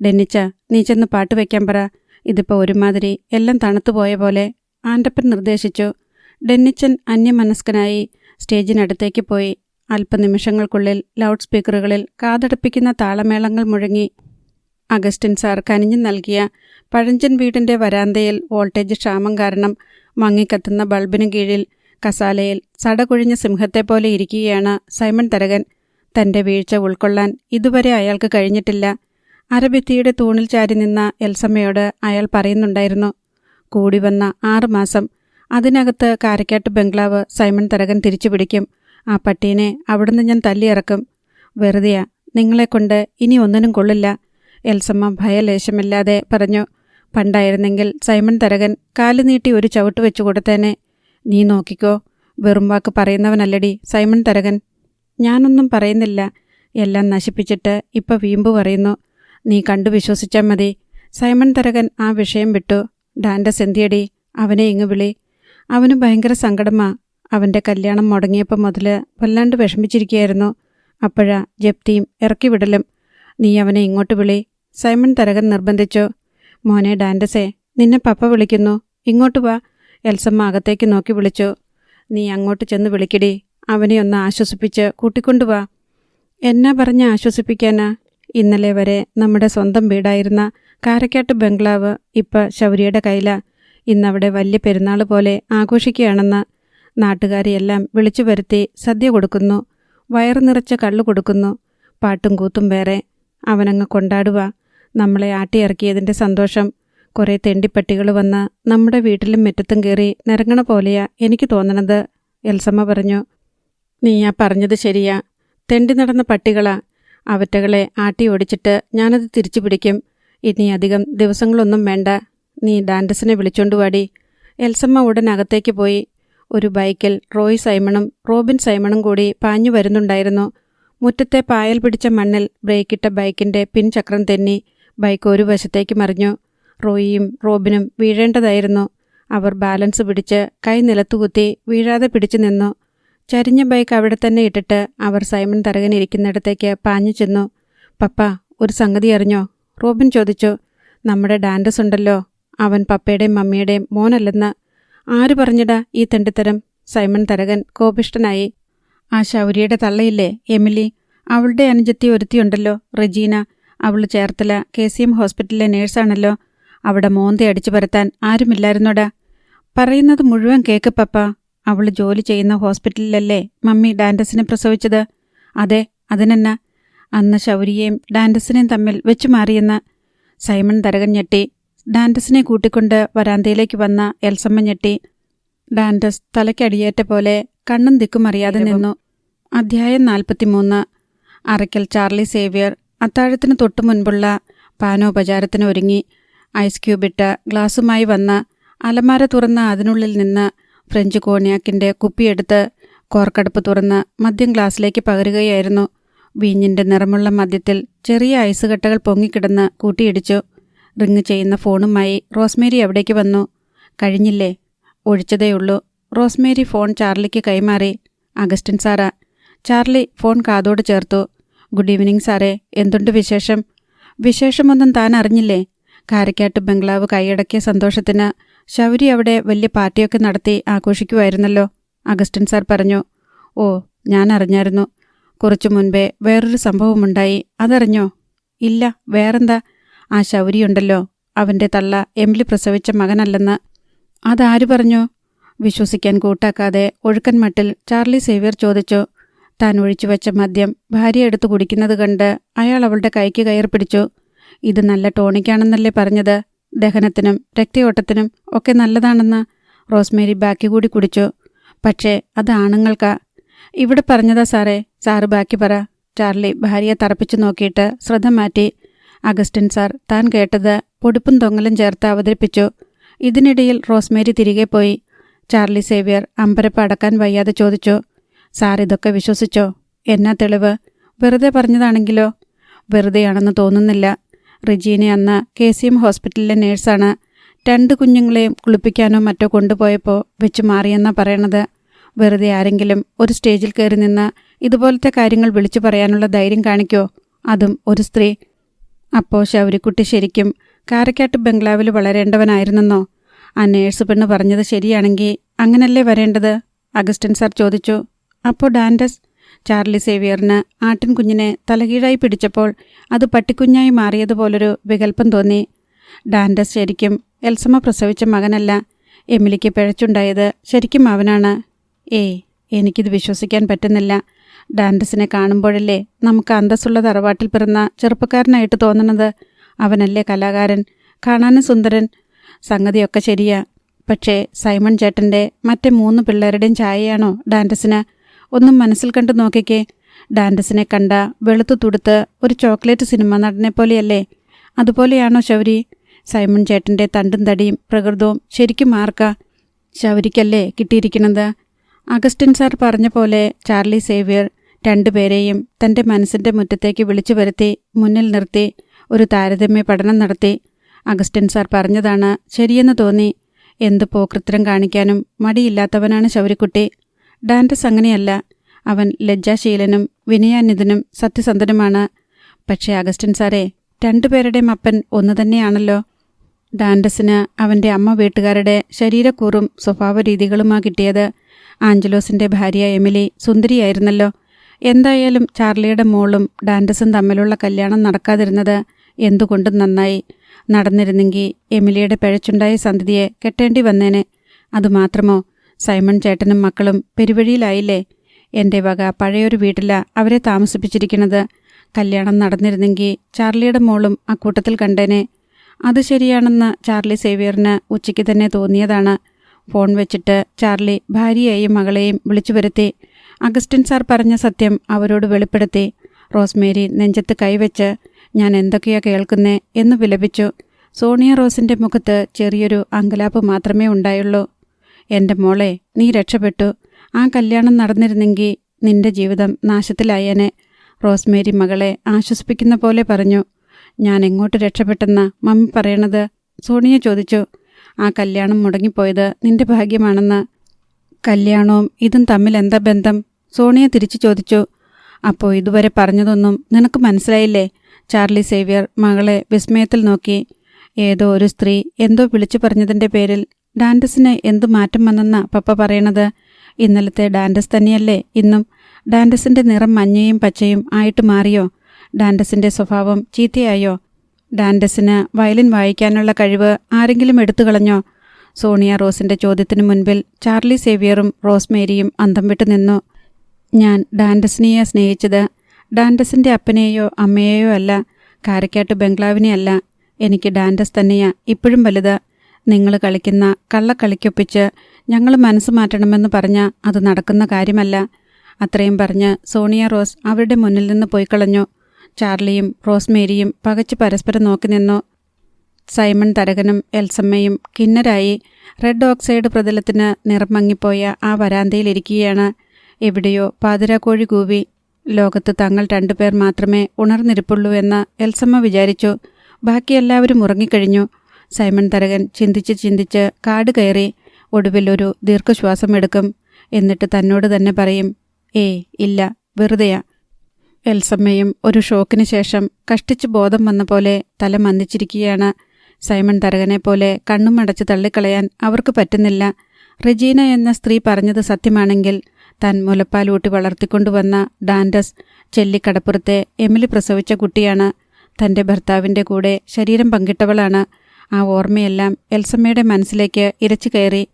ഡെന്നിച്ച, നീ ചെന്ന് പാട്ട് വയ്ക്കാൻ പറ. ഇതിപ്പോൾ ഒരുമാതിരി എല്ലാം തണുത്തുപോയ പോലെ, ആൻ്റപ്പൻ നിർദ്ദേശിച്ചു. ഡെന്നിച്ചൻ അന്യമനസ്കനായി സ്റ്റേജിനടുത്തേക്ക് പോയി. അല്പനിമിഷങ്ങൾക്കുള്ളിൽ ലൗഡ് സ്പീക്കറുകളിൽ കാതടപ്പിക്കുന്ന താളമേളങ്ങൾ മുഴങ്ങി. അഗസ്റ്റിൻ സാർ കനിഞ്ഞു നൽകിയ പഴഞ്ചൻ വീടിൻ്റെ വരാന്തയിൽ വോൾട്ടേജ് ക്ഷാമം കാരണം മങ്ങിക്കത്തുന്ന ബൾബിനു കീഴിൽ കസാലയിൽ സടകുഴിഞ്ഞ സിംഹത്തെപ്പോലെ ഇരിക്കുകയാണ് സൈമൺ തരകൻ. തൻ്റെ വീഴ്ച ഉൾക്കൊള്ളാൻ ഇതുവരെ അയാൾക്ക് കഴിഞ്ഞിട്ടില്ല. അരഭിത്തിയുടെ തൂണിൽ ചാരി നിന്ന എൽസമ്മയോട് അയാൾ പറയുന്നുണ്ടായിരുന്നു, കൂടി വന്ന 6 മാസം, അതിനകത്ത് കാരക്കാട്ട് ബംഗ്ലാവ് സൈമൺ തരകൻ തിരിച്ചു പിടിക്കും. ആ പട്ടീനെ അവിടുന്ന് ഞാൻ തല്ലിയിറക്കും. വെറുതെയാ, നിങ്ങളെക്കൊണ്ട് ഇനി ഒന്നിനും കൊള്ളില്ല. എൽസമ്മ ഭയലേശമില്ലാതെ പറഞ്ഞു. പണ്ടായിരുന്നെങ്കിൽ സൈമൺ തരകൻ കാല് നീട്ടി ഒരു ചവിട്ട് വെച്ചു കൊടുത്തേനെ. നീ നോക്കിക്കോ, വെറും വാക്ക് പറയുന്നവനല്ലടി സൈമൺ തരകൻ. ഞാനൊന്നും പറയുന്നില്ല, എല്ലാം നശിപ്പിച്ചിട്ട് ഇപ്പം വീമ്പ് പറയുന്നു. നീ കണ്ടു വിശ്വസിച്ചാൽ മതി. സൈമൺ തരകൻ ആ വിഷയം വിട്ടു. ഡാൻഡസ് എന്തിയടി, അവനെ ഇങ്ങ് വിളി. അവന് ഭയങ്കര സങ്കടമാ. അവൻ്റെ കല്യാണം മുടങ്ങിയപ്പോൾ മുതൽ വല്ലാണ്ട് വിഷമിച്ചിരിക്കുകയായിരുന്നു. അപ്പോഴാ ജപ്തിയും ഇറക്കി വിടലും. നീ അവനെ ഇങ്ങോട്ട് വിളി, സൈമൺ തരകൻ നിർബന്ധിച്ചു. മോനെ ഡാൻഡസേ, നിന്നെ പപ്പ വിളിക്കുന്നു, ഇങ്ങോട്ട് വാ. എൽസമ്മ അകത്തേക്ക് നോക്കി വിളിച്ചു. നീ അങ്ങോട്ട് ചെന്ന് വിളിക്കടി, അവനെ ഒന്ന് ആശ്വസിപ്പിച്ച് കൂട്ടിക്കൊണ്ടുവാ. എന്നാ പറഞ്ഞ് ആശ്വസിപ്പിക്കാനാ? ഇന്നലെ വരെ നമ്മുടെ സ്വന്തം വീടായിരുന്ന കാരക്കാട്ട് ബംഗ്ലാവ് ഇപ്പം ശൗര്യയുടെ കയ്യിലാ. ഇന്നവിടെ വലിയ പെരുന്നാൾ പോലെ ആഘോഷിക്കുകയാണെന്ന്. നാട്ടുകാരെയെല്ലാം വിളിച്ചു വരുത്തി സദ്യ കൊടുക്കുന്നു, വയറു നിറച്ച കള്ളു കൊടുക്കുന്നു, പാട്ടും കൂത്തും വേറെ. അവനങ്ങ് കൊണ്ടാടുക. നമ്മളെ ആട്ടിയിറക്കിയതിൻ്റെ സന്തോഷം. കുറേ തെണ്ടിപ്പട്ടികൾ വന്ന് നമ്മുടെ വീട്ടിലും മുറ്റത്തും കയറി നിരങ്ങണ പോലെയാ എനിക്ക് തോന്നണത്, എൽസമ്മ പറഞ്ഞു. നീയാ പറഞ്ഞത് ശരിയാ, തെണ്ടി നടന്ന പട്ടികളാ. അവറ്റകളെ ആട്ടി ഓടിച്ചിട്ട് ഞാനത് തിരിച്ചു പിടിക്കും. ഇനി അധികം ദിവസങ്ങളൊന്നും വേണ്ട. നീ ഡാൻഡസിനെ വിളിച്ചോണ്ടുവാടി. എൽസമ്മ ഉടൻ അകത്തേക്ക് പോയി. ഒരു ബൈക്കിൽ റോയ് സൈമണും റോബിൻ സൈമണും കൂടി പാഞ്ഞു വരുന്നുണ്ടായിരുന്നു. മുറ്റത്തെ പായൽ പിടിച്ച മണ്ണിൽ ബ്രേക്കിട്ട ബൈക്കിൻ്റെ പിൻചക്രം തെന്നി ബൈക്ക് ഒരു വശത്തേക്ക് മറിഞ്ഞു. റോയിയും റോബിനും വീഴേണ്ടതായിരുന്നു. അവർ ബാലൻസ് പിടിച്ച് കൈ നിലത്തുകുത്തി വീഴാതെ പിടിച്ചു നിന്നു. ചരിഞ്ഞ ബൈക്ക് അവിടെ തന്നെ ഇട്ടിട്ട് അവർ സൈമൺ തരകൻ ഇരിക്കുന്നിടത്തേക്ക് പാഞ്ഞു ചെന്നു. പപ്പ, ഒരു സംഗതി അറിഞ്ഞോ? റോബിൻ ചോദിച്ചു. നമ്മുടെ ഡാൻഡസ് ഉണ്ടല്ലോ, അവൻ പപ്പയുടെയും മമ്മിയുടെയും മോനല്ലെന്ന്. ആര് പറഞ്ഞിടാ ഈ തെണ്ടിത്തരം? സൈമൺ തരകൻ കോപിഷ്ഠനായി. ആ ശൗര്യയുടെ തള്ളയില്ലേ എമിലി, അവളുടെ അനുജത്തി ഒരുത്തിയുണ്ടല്ലോ, റെജീന. അവൾ ചേർത്തല KCM ഹോസ്പിറ്റലിലെ നേഴ്സാണല്ലോ. അവിടെ മോന്തെ അടിച്ചു പരത്താൻ ആരുമില്ലായിരുന്നോടാ. പറയുന്നത് മുഴുവൻ കേക്ക് പപ്പ. അവൾ ജോലി ചെയ്യുന്ന ഹോസ്പിറ്റലിലല്ലേ മമ്മി ഡാൻഡസിനെ പ്രസവിച്ചത്? അതെ, അതിനെന്നാ? അന്ന് ശൗര്യയും ഡാൻഡസിനെയും തമ്മിൽ വെച്ചു മാറിയെന്ന്. സൈമൺ തരകൻ ഞെട്ടി. ഡാൻഡസിനെ കൂട്ടിക്കൊണ്ട് വരാന്തയിലേക്ക് വന്ന എൽസമ്മ ഞെട്ടി. ഡാൻഡസ് തലയ്ക്കടിയേറ്റ പോലെ കണ്ണും ദിക്കും അറിയാതെ നിന്നു. അധ്യായം 43. അറയ്ക്കൽ ചാർലി സേവ്യർ അത്താഴത്തിന് തൊട്ടു മുൻപുള്ള പാനോപചാരത്തിന് ഒരുങ്ങി. ഐസ് ക്യൂബിട്ട ഗ്ലാസുമായി വന്ന് അലമാര തുറന്ന് അതിനുള്ളിൽ നിന്ന് ഫ്രഞ്ച് കോണിയാക്കിൻ്റെ കുപ്പിയെടുത്ത് കോർക്കടപ്പ് തുറന്ന് മദ്യം ഗ്ലാസ്സിലേക്ക് പകരുകയായിരുന്നു. വീഞ്ഞിൻ്റെ നിറമുള്ള മദ്യത്തിൽ ചെറിയ ഐസ് കട്ടകൾ പൊങ്ങിക്കിടന്ന് കൂട്ടിയിടിച്ചു. റിങ് ചെയ്യുന്ന ഫോണുമായി റോസ്മേരി അവിടേക്ക് വന്നു. കഴിഞ്ഞില്ലേ? ഒഴിച്ചതേയുള്ളൂ. റോസ്മേരി ഫോൺ ചാർലിക്ക് കൈമാറി. Augustine Sarah. ചാർലി ഫോൺ കാതോട് ചേർത്തു. ഗുഡ് ഈവനിങ് സാറേ, എന്തുണ്ട് വിശേഷം? വിശേഷമൊന്നും താൻ അറിഞ്ഞില്ലേ? കാരക്കാട്ട് ബംഗ്ലാവ് കൈയടക്കിയ സന്തോഷത്തിന് ശൗരി അവിടെ വലിയ പാർട്ടിയൊക്കെ നടത്തി ആഘോഷിക്കുമായിരുന്നല്ലോ, അഗസ്റ്റിൻ സാർ പറഞ്ഞു. ഓ, ഞാൻ അറിഞ്ഞായിരുന്നു. കുറച്ചു മുൻപേ വേറൊരു സംഭവമുണ്ടായി, അതറിഞ്ഞോ? ഇല്ല, വേറെന്താ? ആ ശൗരിയുണ്ടല്ലോ, അവൻ്റെ തള്ള എമിലി പ്രസവിച്ച മകനല്ലെന്ന്. അതാര് പറഞ്ഞു? വിശ്വസിക്കാൻ കൂട്ടാക്കാതെ ഒഴുക്കൻ മട്ടിൽ ചാർലി സേവ്യർ ചോദിച്ചു. താൻ ഒഴിച്ചുവെച്ച മദ്യം ഭാര്യ എടുത്ത് കുടിക്കുന്നത് കണ്ട് അയാൾ അവളുടെ കൈക്ക് കയർ പിടിച്ചു. ഇത് നല്ല ടോണിക്കാണെന്നല്ലേ പറഞ്ഞത്? ദഹനത്തിനും രക്തയോട്ടത്തിനും ഒക്കെ നല്ലതാണെന്ന്. റോസ്മേരി ബാക്കി കൂടി കുടിച്ചു. പക്ഷേ അത് ആണുങ്ങൾക്കാ. ഇവിടെ പറഞ്ഞതാ സാറേ, സാറ് ബാക്കി പറ. ചാർലി ഭാര്യയെ തറപ്പിച്ചു നോക്കിയിട്ട് ശ്രദ്ധ മാറ്റി. അഗസ്റ്റിൻ സാർ താൻ കേട്ടത് പൊടിപ്പും തൊങ്ങലും ചേർത്ത് അവതരിപ്പിച്ചു. ഇതിനിടയിൽ റോസ്മേരി തിരികെ പോയി. ചാർലി സേവ്യർ അമ്പരപ്പ് അടക്കാൻ വയ്യാതെ ചോദിച്ചു. സാർ ഇതൊക്കെ വിശ്വസിച്ചോ? എന്നാ തെളിവ്? വെറുതെ പറഞ്ഞതാണെങ്കിലോ? വെറുതെയാണെന്ന് തോന്നുന്നില്ല. റെജീന അന്ന് KCM ഹോസ്പിറ്റലിലെ നേഴ്സാണ്. 2 കുഞ്ഞുങ്ങളെയും കുളിപ്പിക്കാനോ മറ്റോ കൊണ്ടുപോയപ്പോൾ വെച്ച് മാറിയെന്നാ പറയണത്. വെറുതെ ആരെങ്കിലും ഒരു സ്റ്റേജിൽ കയറി നിന്ന് ഇതുപോലത്തെ കാര്യങ്ങൾ വിളിച്ചു പറയാനുള്ള ധൈര്യം കാണിക്കോ? അതും ഒരു സ്ത്രീ. അപ്പോൾ ശൗരിക്കുട്ടി ശരിക്കും കാരക്കാട്ട് ബംഗ്ലാവിൽ വളരേണ്ടവനായിരുന്നെന്നോ? ആ നേഴ്സ് പെണ്ണ് പറഞ്ഞത് ശരിയാണെങ്കിൽ അങ്ങനല്ലേ വരേണ്ടത്? അഗസ്റ്റിൻ സാർ ചോദിച്ചു. അപ്പോൾ ഡാൻഡസ്? ചാർലി സേവിയറിന് ആട്ടിൻകുഞ്ഞിനെ തലകീഴായി പിടിച്ചപ്പോൾ അത് പട്ടിക്കുഞ്ഞായി മാറിയതുപോലൊരു വികല്പം തോന്നി. ഡാൻഡസ് ശരിക്കും എൽസമ്മ പ്രസവിച്ച മകനല്ല. എമിലിക്ക് പിഴച്ചുണ്ടായത് ശരിക്കും അവനാണ്. എനിക്കിത് വിശ്വസിക്കാൻ പറ്റുന്നില്ല. ഡാൻഡസിനെ കാണുമ്പോഴല്ലേ നമുക്ക് അന്തസ്സുള്ള തറവാട്ടിൽ പിറന്ന ചെറുപ്പക്കാരനായിട്ട് തോന്നണത്. അവനല്ലേ കലാകാരൻ, കാണാനും സുന്ദരൻ. സംഗതിയൊക്കെ ശരിയാ. പക്ഷേ സൈമൺ ചേട്ടൻ്റെ മറ്റേ 3 പിള്ളേരുടെയും ഛായയാണോ ഡാൻഡസിന്? ഒന്നും മനസ്സിൽ കണ്ടു നോക്കിക്കേ. ഡാൻഡസിനെ കണ്ട വെളുത്തു തുടുത്ത് ഒരു ചോക്ലേറ്റ് സിനിമ നടനെ പോലെയല്ലേ? അതുപോലെയാണോ ശൗരി? സൈമൺ ചേട്ടൻ്റെ തണ്ടും തടിയും പ്രകൃതവും ശരിക്കും ആർക്കാ? ശൗരിക്കല്ലേ കിട്ടിയിരിക്കുന്നത്. അഗസ്റ്റിൻ സാർ പറഞ്ഞ പോലെ ചാർലി സേവിയർ 2 പേരെയും തൻ്റെ മനസ്സിൻ്റെ മുറ്റത്തേക്ക് വിളിച്ചു വരുത്തി മുന്നിൽ നിർത്തി ഒരു താരതമ്യ പഠനം നടത്തി. അഗസ്റ്റിൻ സാർ പറഞ്ഞതാണ് ശരിയെന്ന് തോന്നി. എന്ത് പോക്രിത്തരം കാണിക്കാനും മടിയില്ലാത്തവനാണ് ശൗരിക്കുട്ടി. ഡാൻഡസ് അങ്ങനെയല്ല. അവൻ ലജ്ജാശീലനും വിനയാന്വിതനും സത്യസന്ധനുമാണ്. പക്ഷേ അഗസ്റ്റിൻ സാറേ, 2 പേരുടെയും അപ്പൻ ഒന്ന് തന്നെയാണല്ലോ. ഡാൻഡസിന് അവൻ്റെ അമ്മ വീട്ടുകാരുടെ ശരീരക്കൂറും സ്വഭാവ രീതികളുമാ കിട്ടിയത്. ആഞ്ചലോസിൻ്റെ ഭാര്യ എമിലി സുന്ദരിയായിരുന്നല്ലോ. എന്തായാലും ചാർലിയുടെ മോളും ഡാൻഡസും തമ്മിലുള്ള കല്യാണം നടക്കാതിരുന്നത് എന്തുകൊണ്ടും നന്നായി. നടന്നിരുന്നെങ്കിൽ എമിലിയുടെ പിഴച്ചുണ്ടായ സന്തതിയെ കെട്ടേണ്ടി വന്നേനെ. അതുമാത്രമോ, സൈമൺ ചേട്ടനും മക്കളും പെരുവഴിയിലായില്ലേ. എൻ്റെ വക പഴയൊരു വീട്ടിലാ അവരെ താമസിപ്പിച്ചിരിക്കുന്നത്. കല്യാണം നടന്നിരുന്നെങ്കിൽ ചാർലിയുടെ മോളും അക്കൂട്ടത്തിൽ കണ്ടേനെ. അത് ശരിയാണെന്ന് ചാർലി സേവിയറിന് ഉച്ചയ്ക്ക് തന്നെ തോന്നിയതാണ്. ഫോൺ വെച്ചിട്ട് ചാർലി ഭാര്യയെയും മകളെയും വിളിച്ചു വരുത്തി. അഗസ്റ്റിൻ സാർ പറഞ്ഞ സത്യം അവരോട് വെളിപ്പെടുത്തി. റോസ്മേരി നെഞ്ചത്ത് കൈവച്ച് ഞാൻ എന്തൊക്കെയാ കേൾക്കുന്നേ എന്ന് വിലപിച്ചു. സോണിയ റോസിൻ്റെ മുഖത്ത് ചെറിയൊരു അങ്കലാപ്പ് മാത്രമേ ഉണ്ടായുള്ളൂ. എൻ്റെ മോളെ, നീ രക്ഷപ്പെട്ടു. ആ കല്യാണം നടന്നിരുന്നെങ്കിൽ നിന്റെ ജീവിതം നാശത്തിലായേനെ. റോസ്മേരി മകളെ ആശ്വസിപ്പിക്കുന്ന പോലെ പറഞ്ഞു. ഞാൻ എങ്ങോട്ട് രക്ഷപ്പെട്ടെന്നാ മമ്മി പറയണത്? സോണിയ ചോദിച്ചു. ആ കല്യാണം മുടങ്ങിപ്പോയത് നിന്റെ ഭാഗ്യമാണെന്ന്. കല്യാണവും ഇതും തമ്മിൽ എന്താ ബന്ധം? സോണിയ തിരിച്ചു ചോദിച്ചു. അപ്പോൾ ഇതുവരെ പറഞ്ഞതൊന്നും നിനക്ക് മനസ്സിലായില്ലേ? ചാർലി സേവിയർ മകളെ വിസ്മയത്തിൽ നോക്കി. ഏതോ ഒരു സ്ത്രീ എന്തോ വിളിച്ചു പറഞ്ഞതിൻ്റെ പേരിൽ ഡാൻഡസിന് എന്തു മാറ്റം വന്നെന്നാ പപ്പ പറയണത്? ഇന്നലത്തെ ഡാൻഡസ് തന്നെയല്ലേ ഇന്നും? ഡാൻഡസിൻ്റെ നിറം മഞ്ഞയും പച്ചയും ആയിട്ട് മാറിയോ? ഡാൻഡസിൻ്റെ സ്വഭാവം ചീത്തയായോ? ഡാൻഡസിന് വയലിൻ വായിക്കാനുള്ള കഴിവ് ആരെങ്കിലും എടുത്തു കളഞ്ഞോ? സോണിയ റോസിൻ്റെ ചോദ്യത്തിനു മുൻപിൽ ചാർലി സേവിയറും റോസ്മേരിയും അന്തം വിട്ടു നിന്നു. ഞാൻ ഡാൻഡസിനെയാ സ്നേഹിച്ചത്. ഡാൻഡസിൻ്റെ അപ്പനെയോ അമ്മയെയോ അല്ല, കാരക്കാട്ട് ബംഗ്ലാവിനെയല്ല. എനിക്ക് ഡാൻഡസ് തന്നെയാ ഇപ്പോഴും വലുത്. നിങ്ങൾ കളിക്കുന്ന കള്ളക്കളിക്കൊപ്പിച്ച് ഞങ്ങൾ മനസ്സ് മാറ്റണമെന്ന് പറഞ്ഞാൽ അത് നടക്കുന്ന കാര്യമല്ല. അത്രയും പറഞ്ഞ് സോണിയ റോസ് അവരുടെ മുന്നിൽ നിന്ന് പോയി കളഞ്ഞു. ചാർലിയും റോസ്മേരിയും പകച്ച് പരസ്പരം നോക്കി നിന്നു. സൈമൺ തരകനും എൽസമ്മയും കിന്നരായി റെഡ് ഓക്സൈഡ് പ്രതലത്തിന് നിറം മങ്ങിപ്പോയ ആ വരാന്തയിലിരിക്കുകയാണ്. എവിടെയോ പാതിരാക്കോഴി കൂവി. ലോകത്ത് തങ്ങൾ 2 പേർ മാത്രമേ ഉണർന്നിരിപ്പുള്ളൂ എന്ന് എൽസമ്മ വിചാരിച്ചു. ബാക്കി എല്ലാവരും ഉറങ്ങിക്കഴിഞ്ഞു. സൈമൺ തരകൻ ചിന്തിച്ച് കാട് കയറി. ഒടുവിൽ ഒരു ദീർഘശ്വാസം എടുക്കും. എന്നിട്ട് തന്നോട് തന്നെ പറയും, ഇല്ല, വെറുതെയാ. എൽസമ്മയും ഒരു ഷോക്കിന് ശേഷം കഷ്ടിച്ച് ബോധം വന്ന പോലെ തല മന്ദിച്ചിരിക്കുകയാണ്. സൈമൺ തരകനെ പോലെ കണ്ണും അടച്ച് തള്ളിക്കളയാൻ അവർക്ക് പറ്റുന്നില്ല. റെജീന എന്ന സ്ത്രീ പറഞ്ഞത് സത്യമാണെങ്കിൽ താൻ മുലപ്പാലൂട്ടി വളർത്തിക്കൊണ്ടുവന്ന ഡാൻഡസ് ചെല്ലിക്കടപ്പുറത്തെ എമിലി പ്രസവിച്ച കുട്ടിയാണ്. തൻ്റെ ഭർത്താവിൻ്റെ കൂടെ ശരീരം പങ്കിട്ടവളാണ്. ആ ഓർമ്മയെല്ലാം എൽസമ്മയുടെ മനസ്സിലേക്ക് ഇരച്ചു കയറി.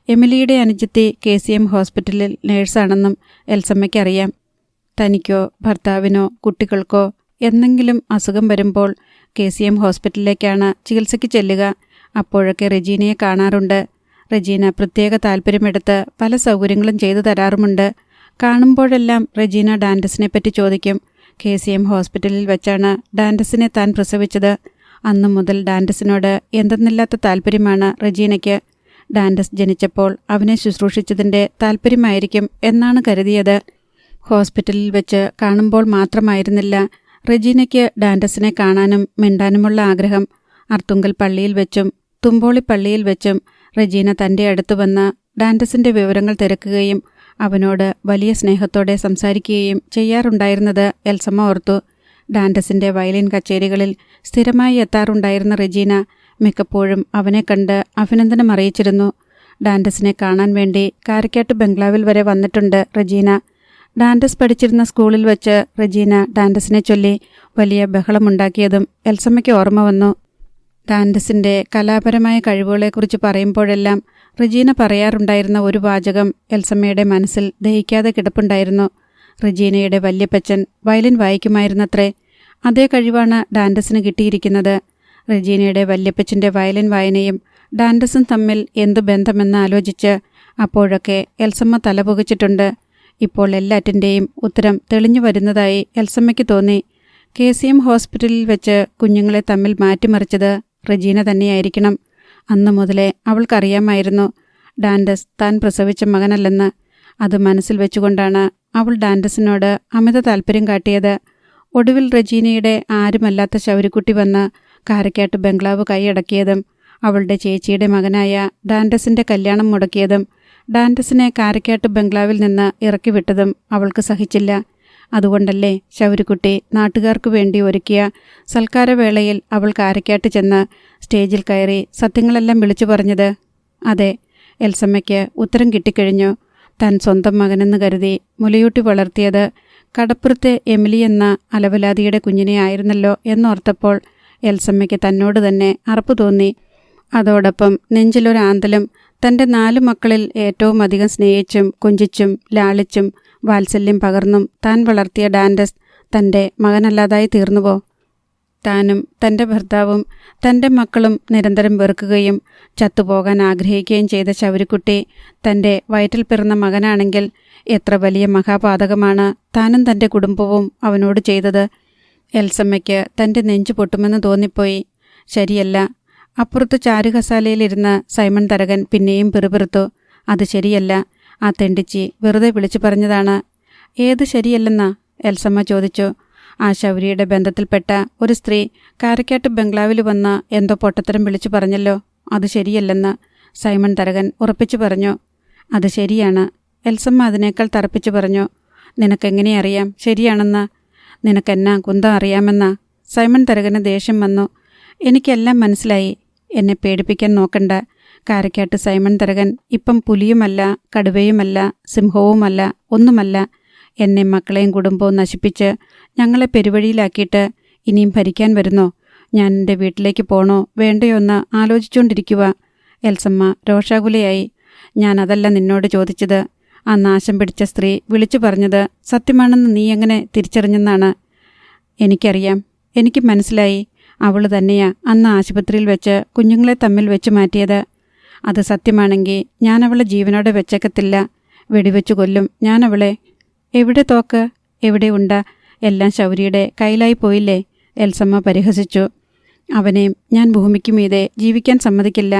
എമിലിയുടെ അനുജത്തി KCM ഹോസ്പിറ്റലിൽ നേഴ്സാണെന്നും എൽസമ്മയ്ക്കറിയാം. തനിക്കോ ഭർത്താവിനോ കുട്ടികൾക്കോ എന്തെങ്കിലും അസുഖം വരുമ്പോൾ KCM ഹോസ്പിറ്റലിലേക്കാണ് ചികിത്സയ്ക്ക് ചെല്ലുക. അപ്പോഴൊക്കെ റെജീനയെ കാണാറുണ്ട്. റെജീന പ്രത്യേക താല്പര്യമെടുത്ത് പല സൗകര്യങ്ങളും ചെയ്തു തരാറുമുണ്ട്. കാണുമ്പോഴെല്ലാം റെജീന ഡാൻഡസിനെപ്പറ്റി ചോദിക്കും. KCM ഹോസ്പിറ്റലിൽ വെച്ചാണ് ഡാൻഡസിനെ താൻ പ്രസവിച്ചത്. അന്നു മുതൽ ഡാൻഡസിനോട് എന്തെന്നില്ലാത്ത താല്പര്യമാണ് റെജീനയ്ക്ക്. ഡാൻഡസ് ജനിച്ചപ്പോൾ അവനെ ശുശ്രൂഷിച്ചതിൻ്റെ താല്പര്യമായിരിക്കും എന്നാണ് കരുതിയത്. ഹോസ്പിറ്റലിൽ വെച്ച് കാണുമ്പോൾ മാത്രമായിരുന്നില്ല റെജീനയ്ക്ക് ഡാൻഡസിനെ കാണാനും മിണ്ടാനുമുള്ള ആഗ്രഹം. അർത്തുങ്കൽ പള്ളിയിൽ വെച്ചും തുമ്പോളി പള്ളിയിൽ വെച്ചും റെജീന തൻ്റെ അടുത്ത് വന്ന് ഡാൻഡസിൻ്റെ വിവരങ്ങൾ തിരക്കുകയും അവനോട് വലിയ സ്നേഹത്തോടെ സംസാരിക്കുകയും ചെയ്യാറുണ്ടായിരുന്നത് എൽസമ്മ ഓർത്തു. ഡാൻഡസിൻ്റെ വയലിൻ കച്ചേരികളിൽ സ്ഥിരമായി എത്താറുണ്ടായിരുന്ന റെജീന മിക്കപ്പോഴും അവനെ കണ്ട് അഭിനന്ദനം അറിയിച്ചിരുന്നു. ഡാൻഡസിനെ കാണാൻ വേണ്ടി കാരക്കാട്ട് ബംഗ്ലാവിൽ വരെ വന്നിട്ടുണ്ട് റെജീന. ഡാൻഡസ് പഠിച്ചിരുന്ന സ്കൂളിൽ വെച്ച് റെജീന ഡാൻഡസിനെ ചൊല്ലി വലിയ ബഹളമുണ്ടാക്കിയതും എൽസമ്മയ്ക്ക് ഓർമ്മ വന്നു. ഡാൻഡസിൻ്റെ കലാപരമായ കഴിവുകളെക്കുറിച്ച് പറയുമ്പോഴെല്ലാം റെജീന പറയാറുണ്ടായിരുന്ന ഒരു വാചകം എൽസമ്മയുടെ മനസ്സിൽ ദഹിക്കാതെ കിടപ്പുണ്ടായിരുന്നു. റെജീനയുടെ വല്യപ്പച്ചൻ വയലിൻ വായിക്കുമായിരുന്നത്രേ. അതേ കഴിവാണ് ഡാൻഡസിന് കിട്ടിയിരിക്കുന്നത്. റെജീനയുടെ വല്യപ്പച്ചൻ്റെ വയലിൻ വായനയും ഡാൻഡസും തമ്മിൽ എന്തു ബന്ധമെന്ന് ആലോചിച്ച് അപ്പോഴൊക്കെ എൽസമ്മ തലപുകച്ചിട്ടുണ്ട്. ഇപ്പോൾ എല്ലാറ്റിൻ്റെയും ഉത്തരം തെളിഞ്ഞു വരുന്നതായി എൽസമ്മയ്ക്ക് തോന്നി. KCM ഹോസ്പിറ്റലിൽ വെച്ച് കുഞ്ഞുങ്ങളെ തമ്മിൽ മാറ്റിമറിച്ചത് റെജീന തന്നെയായിരിക്കണം. അന്നു മുതലേ അവൾക്കറിയാമായിരുന്നു ഡാൻഡസ് താൻ പ്രസവിച്ച മകനല്ലെന്ന്. അത് മനസ്സിൽ വെച്ചുകൊണ്ടാണ് അവൾ ഡാൻഡസിനോട് അമിത താല്പര്യം കാട്ടിയത്. ഒടുവിൽ റെജീനയുടെ ആരുമല്ലാത്ത ശൗരിക്കുട്ടി വന്ന് കാരക്കാട്ട് ബംഗ്ലാവ് കൈയടക്കിയതും അവളുടെ ചേച്ചിയുടെ മകനായ ഡാൻഡസിൻ്റെ കല്യാണം മുടക്കിയതും ഡാൻഡസിനെ കാരക്കാട്ട് ബംഗ്ലാവിൽ നിന്ന് ഇറക്കി വിട്ടതും അവൾക്ക് സഹിച്ചില്ല. അതുകൊണ്ടല്ലേ ശൗരിക്കുട്ടി നാട്ടുകാർക്ക് വേണ്ടി ഒരുക്കിയ സൽക്കാരവേളയിൽ അവൾ കാരക്കാട്ട് ചെന്ന് സ്റ്റേജിൽ കയറി സത്യങ്ങളെല്ലാം വിളിച്ചു പറഞ്ഞത്? അതെ, എൽസമ്മയ്ക്ക് ഉത്തരം കിട്ടിക്കഴിഞ്ഞു. താൻ സ്വന്തം മകനെന്ന് കരുതി മുലയൂട്ടി വളർത്തിയത് കടപ്പുറത്തെ എമിലി എന്ന അലവലാതിയുടെ കുഞ്ഞിനെ ആയിരുന്നല്ലോ എന്നോർത്തപ്പോൾ എൽസമ്മയ്ക്ക് തന്നോട് തന്നെ അറപ്പ് തോന്നി. അതോടൊപ്പം നെഞ്ചിലൊരാന്തലും. തൻ്റെ 4 മക്കളിൽ ഏറ്റവും അധികം സ്നേഹിച്ചും കൊഞ്ചിച്ചും ലാളിച്ചും വാത്സല്യം പകർന്നും താൻ വളർത്തിയ ഡാൻഡസ് തൻ്റെ മകനല്ലാതായി തീർന്നുവോ? താനും തൻ്റെ ഭർത്താവും തൻ്റെ മക്കളും നിരന്തരം വെറുക്കുകയും ചത്തുപോകാൻ ആഗ്രഹിക്കുകയും ചെയ്ത ശൗരിക്കുട്ടി തൻ്റെ വയറ്റിൽ പിറന്ന മകനാണെങ്കിൽ എത്ര വലിയ മഹാപാതകമാണ് താനും തൻ്റെ കുടുംബവും അവനോട് ചെയ്തത്. എൽസമ്മയ്ക്ക് തൻ്റെ നെഞ്ചു പൊട്ടുമെന്ന് തോന്നിപ്പോയി. ശരിയല്ല. അപ്പുറത്ത് ചാരുകസാലയിലിരുന്ന് സൈമൺ തരകൻ പിന്നെയും പിറുപിറുത്തു. അത് ശരിയല്ല, ആ തെണ്ടിച്ചി വെറുതെ വിളിച്ചു പറഞ്ഞതാണ്. ഏത് ശരിയല്ലെന്നാ? എൽസമ്മ ചോദിച്ചു. ആ ശൗര്യയുടെ ബന്ധത്തിൽപ്പെട്ട ഒരു സ്ത്രീ കാരക്കാട്ട് ബംഗ്ലാവിൽ വന്ന് എന്തോ പൊട്ടത്തരം വിളിച്ചു പറഞ്ഞല്ലോ, അത് ശരിയല്ലെന്ന് സൈമൺ തരകൻ ഉറപ്പിച്ചു പറഞ്ഞു. അത് ശരിയാണ്. എൽസമ്മ അതിനേക്കാൾ തറപ്പിച്ചു പറഞ്ഞു. നിനക്കെങ്ങനെ അറിയാം ശരിയാണെന്ന്? നിനക്കെന്നാ കുന്തം അറിയാമെന്നാ? സൈമൺ തരകന് ദേഷ്യം വന്നു. എനിക്കെല്ലാം മനസ്സിലായി. എന്നെ പേടിപ്പിക്കാൻ നോക്കണ്ട. കാരക്കാട്ട് സൈമൺ തരകൻ ഇപ്പം പുലിയുമല്ല, കടുവയുമല്ല, സിംഹവുമല്ല, ഒന്നുമല്ല. എന്നെ മക്കളെയും കുടുംബവും നശിപ്പിച്ച് ഞങ്ങളെ പെരുവഴിയിലാക്കിയിട്ട് ഇനിയും ഭരിക്കാൻ വരുന്നോ? ഞാൻ എൻ്റെ വീട്ടിലേക്ക് പോണോ വേണ്ടയോ എന്ന് ആലോചിച്ചുകൊണ്ടിരിക്കുക. എൽസമ്മ രോഷാകുലയായി. ഞാൻ അതല്ല നിന്നോട് ചോദിച്ചത്. ആ നാശം പിടിച്ച സ്ത്രീ വിളിച്ചു പറഞ്ഞത് സത്യമാണെന്ന് നീ എങ്ങനെ തിരിച്ചറിഞ്ഞെന്നാണ്? എനിക്കറിയാം, എനിക്ക് മനസ്സിലായി. അവൾ തന്നെയാ അന്ന് ആശുപത്രിയിൽ വെച്ച് കുഞ്ഞുങ്ങളെ തമ്മിൽ വെച്ച് മാറ്റിയത്. അത് സത്യമാണെങ്കിൽ ഞാൻ അവളെ ജീവനോടെ വെച്ചേക്കത്തില്ല. വെടിവെച്ചു കൊല്ലും ഞാൻ അവളെ. എവിടെ തോക്ക്? എവിടെ ഉണ്ട? എല്ലാം ശൗര്യയുടെ കയ്യിലായി പോയില്ലേ? എൽസമ്മ പരിഹസിച്ചു. അവനെയും ഞാൻ ഭൂമിക്ക് മീതെ ജീവിക്കാൻ സമ്മതിക്കില്ല.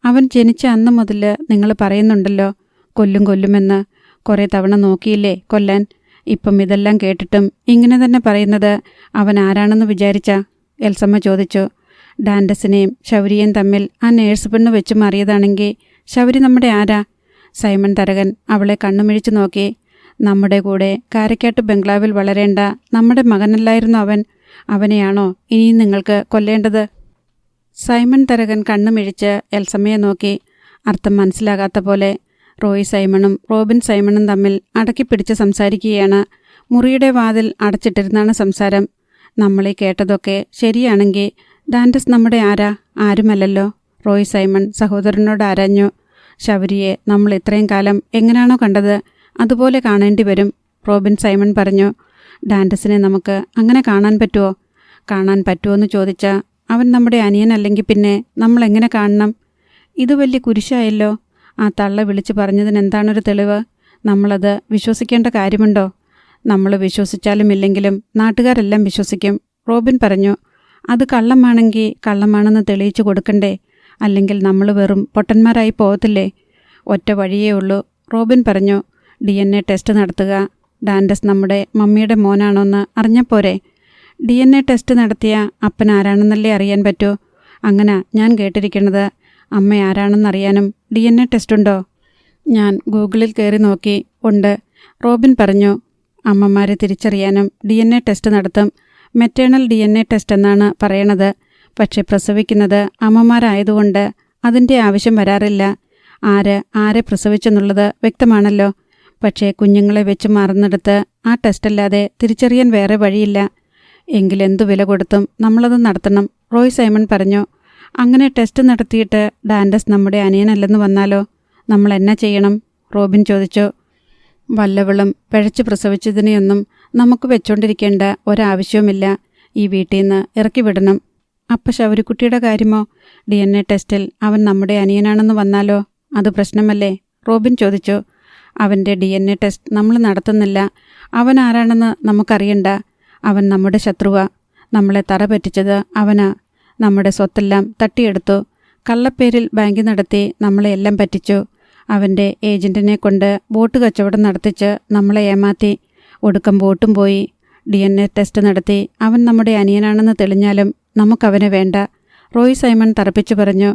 അവൻ ജനിച്ച അന്ന് മുതൽ നിങ്ങൾ പറയുന്നുണ്ടല്ലോ കൊല്ലുമെന്ന്. കുറേ തവണ നോക്കിയില്ലേ കൊല്ലാൻ. ഇപ്പം ഇതെല്ലാം കേട്ടിട്ടും ഇങ്ങനെ തന്നെ പറയുന്നത് അവൻ ആരാണെന്ന് വിചാരിച്ചാ? എൽസമ്മ ചോദിച്ചു. ഡാൻഡസിനെയും ശൗര്യയും തമ്മിൽ ആ നേഴ്സ് പെണ്ണ് വെച്ച് മാറിയതാണെങ്കിൽ ശൗരി നമ്മുടെ ആരാ? സൈമൺ തരകൻ അവളെ കണ്ണുമിഴിച്ചു നോക്കി. നമ്മുടെ കൂടെ കാരക്കാട്ട് ബംഗ്ലാവിൽ വളരേണ്ട നമ്മുടെ മകനല്ലായിരുന്നു അവൻ. അവനെയാണോ ഇനിയും നിങ്ങൾക്ക് കൊല്ലേണ്ടത്? സൈമൺ തരകൻ കണ്ണുമിഴിച്ച് എൽസമ്മയെ നോക്കി. അർത്ഥം മനസ്സിലാകാത്ത പോലെ. റോയ് സൈമണും റോബിൻ സൈമണും തമ്മിൽ അടക്കിപ്പിടിച്ച് സംസാരിക്കുകയാണ്. മുറിയുടെ വാതിൽ അടച്ചിട്ടിരുന്നാണ് സംസാരം. നമ്മളീ കേട്ടതൊക്കെ ശരിയാണെങ്കിൽ ഡാൻഡസ് നമ്മുടെ ആരാ? ആരുമല്ലല്ലോ. റോയ് സൈമൺ സഹോദരനോട് ആരാഞ്ഞു. ശൗര്യയെ നമ്മൾ ഇത്രയും കാലം എങ്ങനെയാണോ കണ്ടത് അതുപോലെ കാണേണ്ടി വരും. റോബിൻ സൈമൺ പറഞ്ഞു. ഡാൻഡസിനെ നമുക്ക് അങ്ങനെ കാണാൻ പറ്റുമോ? കാണാൻ പറ്റുമോയെന്ന് ചോദിച്ചാൽ അവൻ നമ്മുടെ അനിയനല്ലെങ്കിൽ പിന്നെ നമ്മൾ എങ്ങനെ കാണണം? ഇത് വലിയ കുരിശായല്ലോ. ആ തള്ള വിളിച്ചു പറഞ്ഞതിനെന്താണൊരു തെളിവ്? നമ്മളത് വിശ്വസിക്കേണ്ട കാര്യമുണ്ടോ? നമ്മൾ വിശ്വസിച്ചാലും ഇല്ലെങ്കിലും നാട്ടുകാരെല്ലാം വിശ്വസിക്കും. റോബിൻ പറഞ്ഞു. അത് കള്ളമാണെങ്കിൽ കള്ളമാണെന്ന് തെളിയിച്ചു കൊടുക്കണ്ടേ? അല്ലെങ്കിൽ നമ്മൾ വെറും പൊട്ടന്മാരായി പോകത്തില്ലേ? ഒറ്റ വഴിയേ ഉള്ളൂ. റോബിൻ പറഞ്ഞു. DNA ടെസ്റ്റ് നടത്തുക. ഡാൻഡസ് നമ്മുടെ മമ്മിയുടെ മോനാണോന്ന് അറിഞ്ഞപ്പോരെ? DNA ടെസ്റ്റ് നടത്തിയ അപ്പൻ ആരാണെന്നല്ലേ അറിയാൻ പറ്റൂ. അങ്ങനെ ഞാൻ കേട്ടിരിക്കുന്നത്. അമ്മ ആരാണെന്നറിയാനും DNA ടെസ്റ്റുണ്ടോ? ഞാൻ ഗൂഗിളിൽ കയറി നോക്കി. ഉണ്ട്. റോബിൻ പറഞ്ഞു. അമ്മമാരെ തിരിച്ചറിയാനും DNA ടെസ്റ്റ് നടത്തും. മെറ്റേണൽ DNA ടെസ്റ്റ് എന്നാണ് പറയണത്. പക്ഷെ പ്രസവിക്കുന്നത് അമ്മമാരായതുകൊണ്ട് അതിൻ്റെ ആവശ്യം വരാറില്ല. ആരെ പ്രസവിച്ചെന്നുള്ളത് വ്യക്തമാണല്ലോ. പക്ഷേ കുഞ്ഞുങ്ങളെ വെച്ച് മാറുന്നിടത്ത് ആ ടെസ്റ്റല്ലാതെ തിരിച്ചറിയാൻ വേറെ വഴിയില്ല. എങ്കിലെന്തു വില കൊടുത്തും നമ്മളത് നടത്തണം, റോയ് സൈമൺ പറഞ്ഞു. അങ്ങനെ ടെസ്റ്റ് നടത്തിയിട്ട് ഡാൻഡസ് നമ്മുടെ അനിയനല്ലെന്ന് വന്നാലോ? നമ്മൾ എന്നാ ചെയ്യണം? റോബിൻ ചോദിച്ചു. വല്ലവളും പിഴച്ചു പ്രസവിച്ചതിനെയൊന്നും നമുക്ക് വെച്ചോണ്ടിരിക്കേണ്ട ഒരാവശ്യവുമില്ല. ഈ വീട്ടിൽ നിന്ന് ഇറക്കി വിടണം. അപ്പം ശൗരിക്കുട്ടിയുടെ കാര്യമോ? DNA ടെസ്റ്റിൽ അവൻ നമ്മുടെ അനിയനാണെന്ന് വന്നാലോ? അത് പ്രശ്നമല്ലേ? റോബിൻ ചോദിച്ചു. അവൻ്റെ DNA ടെസ്റ്റ് നമ്മൾ നടത്തുന്നില്ല. അവൻ ആരാണെന്ന് നമുക്കറിയണ്ട. അവൻ നമ്മുടെ ശത്രുവാ. നമ്മളെ തറ പറ്റിച്ചത് അവനാ. നമ്മുടെ സ്വത്തെല്ലാം തട്ടിയെടുത്തു. കള്ളപ്പേരിൽ ബാങ്ക് നടത്തി നമ്മളെ എല്ലാം പറ്റിച്ചു. അവൻ്റെ ഏജൻറ്റിനെ കൊണ്ട് ബോട്ട് കച്ചവടം നടത്തിച്ച് നമ്മളെ ഏമാത്തി. ഒടുക്കം ബോട്ടും പോയി. DNA ടെസ്റ്റ് നടത്തി അവൻ നമ്മുടെ അനിയനാണെന്ന് തെളിഞ്ഞാലും നമുക്കവനെ വേണ്ട, റോയ് സൈമൺ തറപ്പിച്ചു പറഞ്ഞു.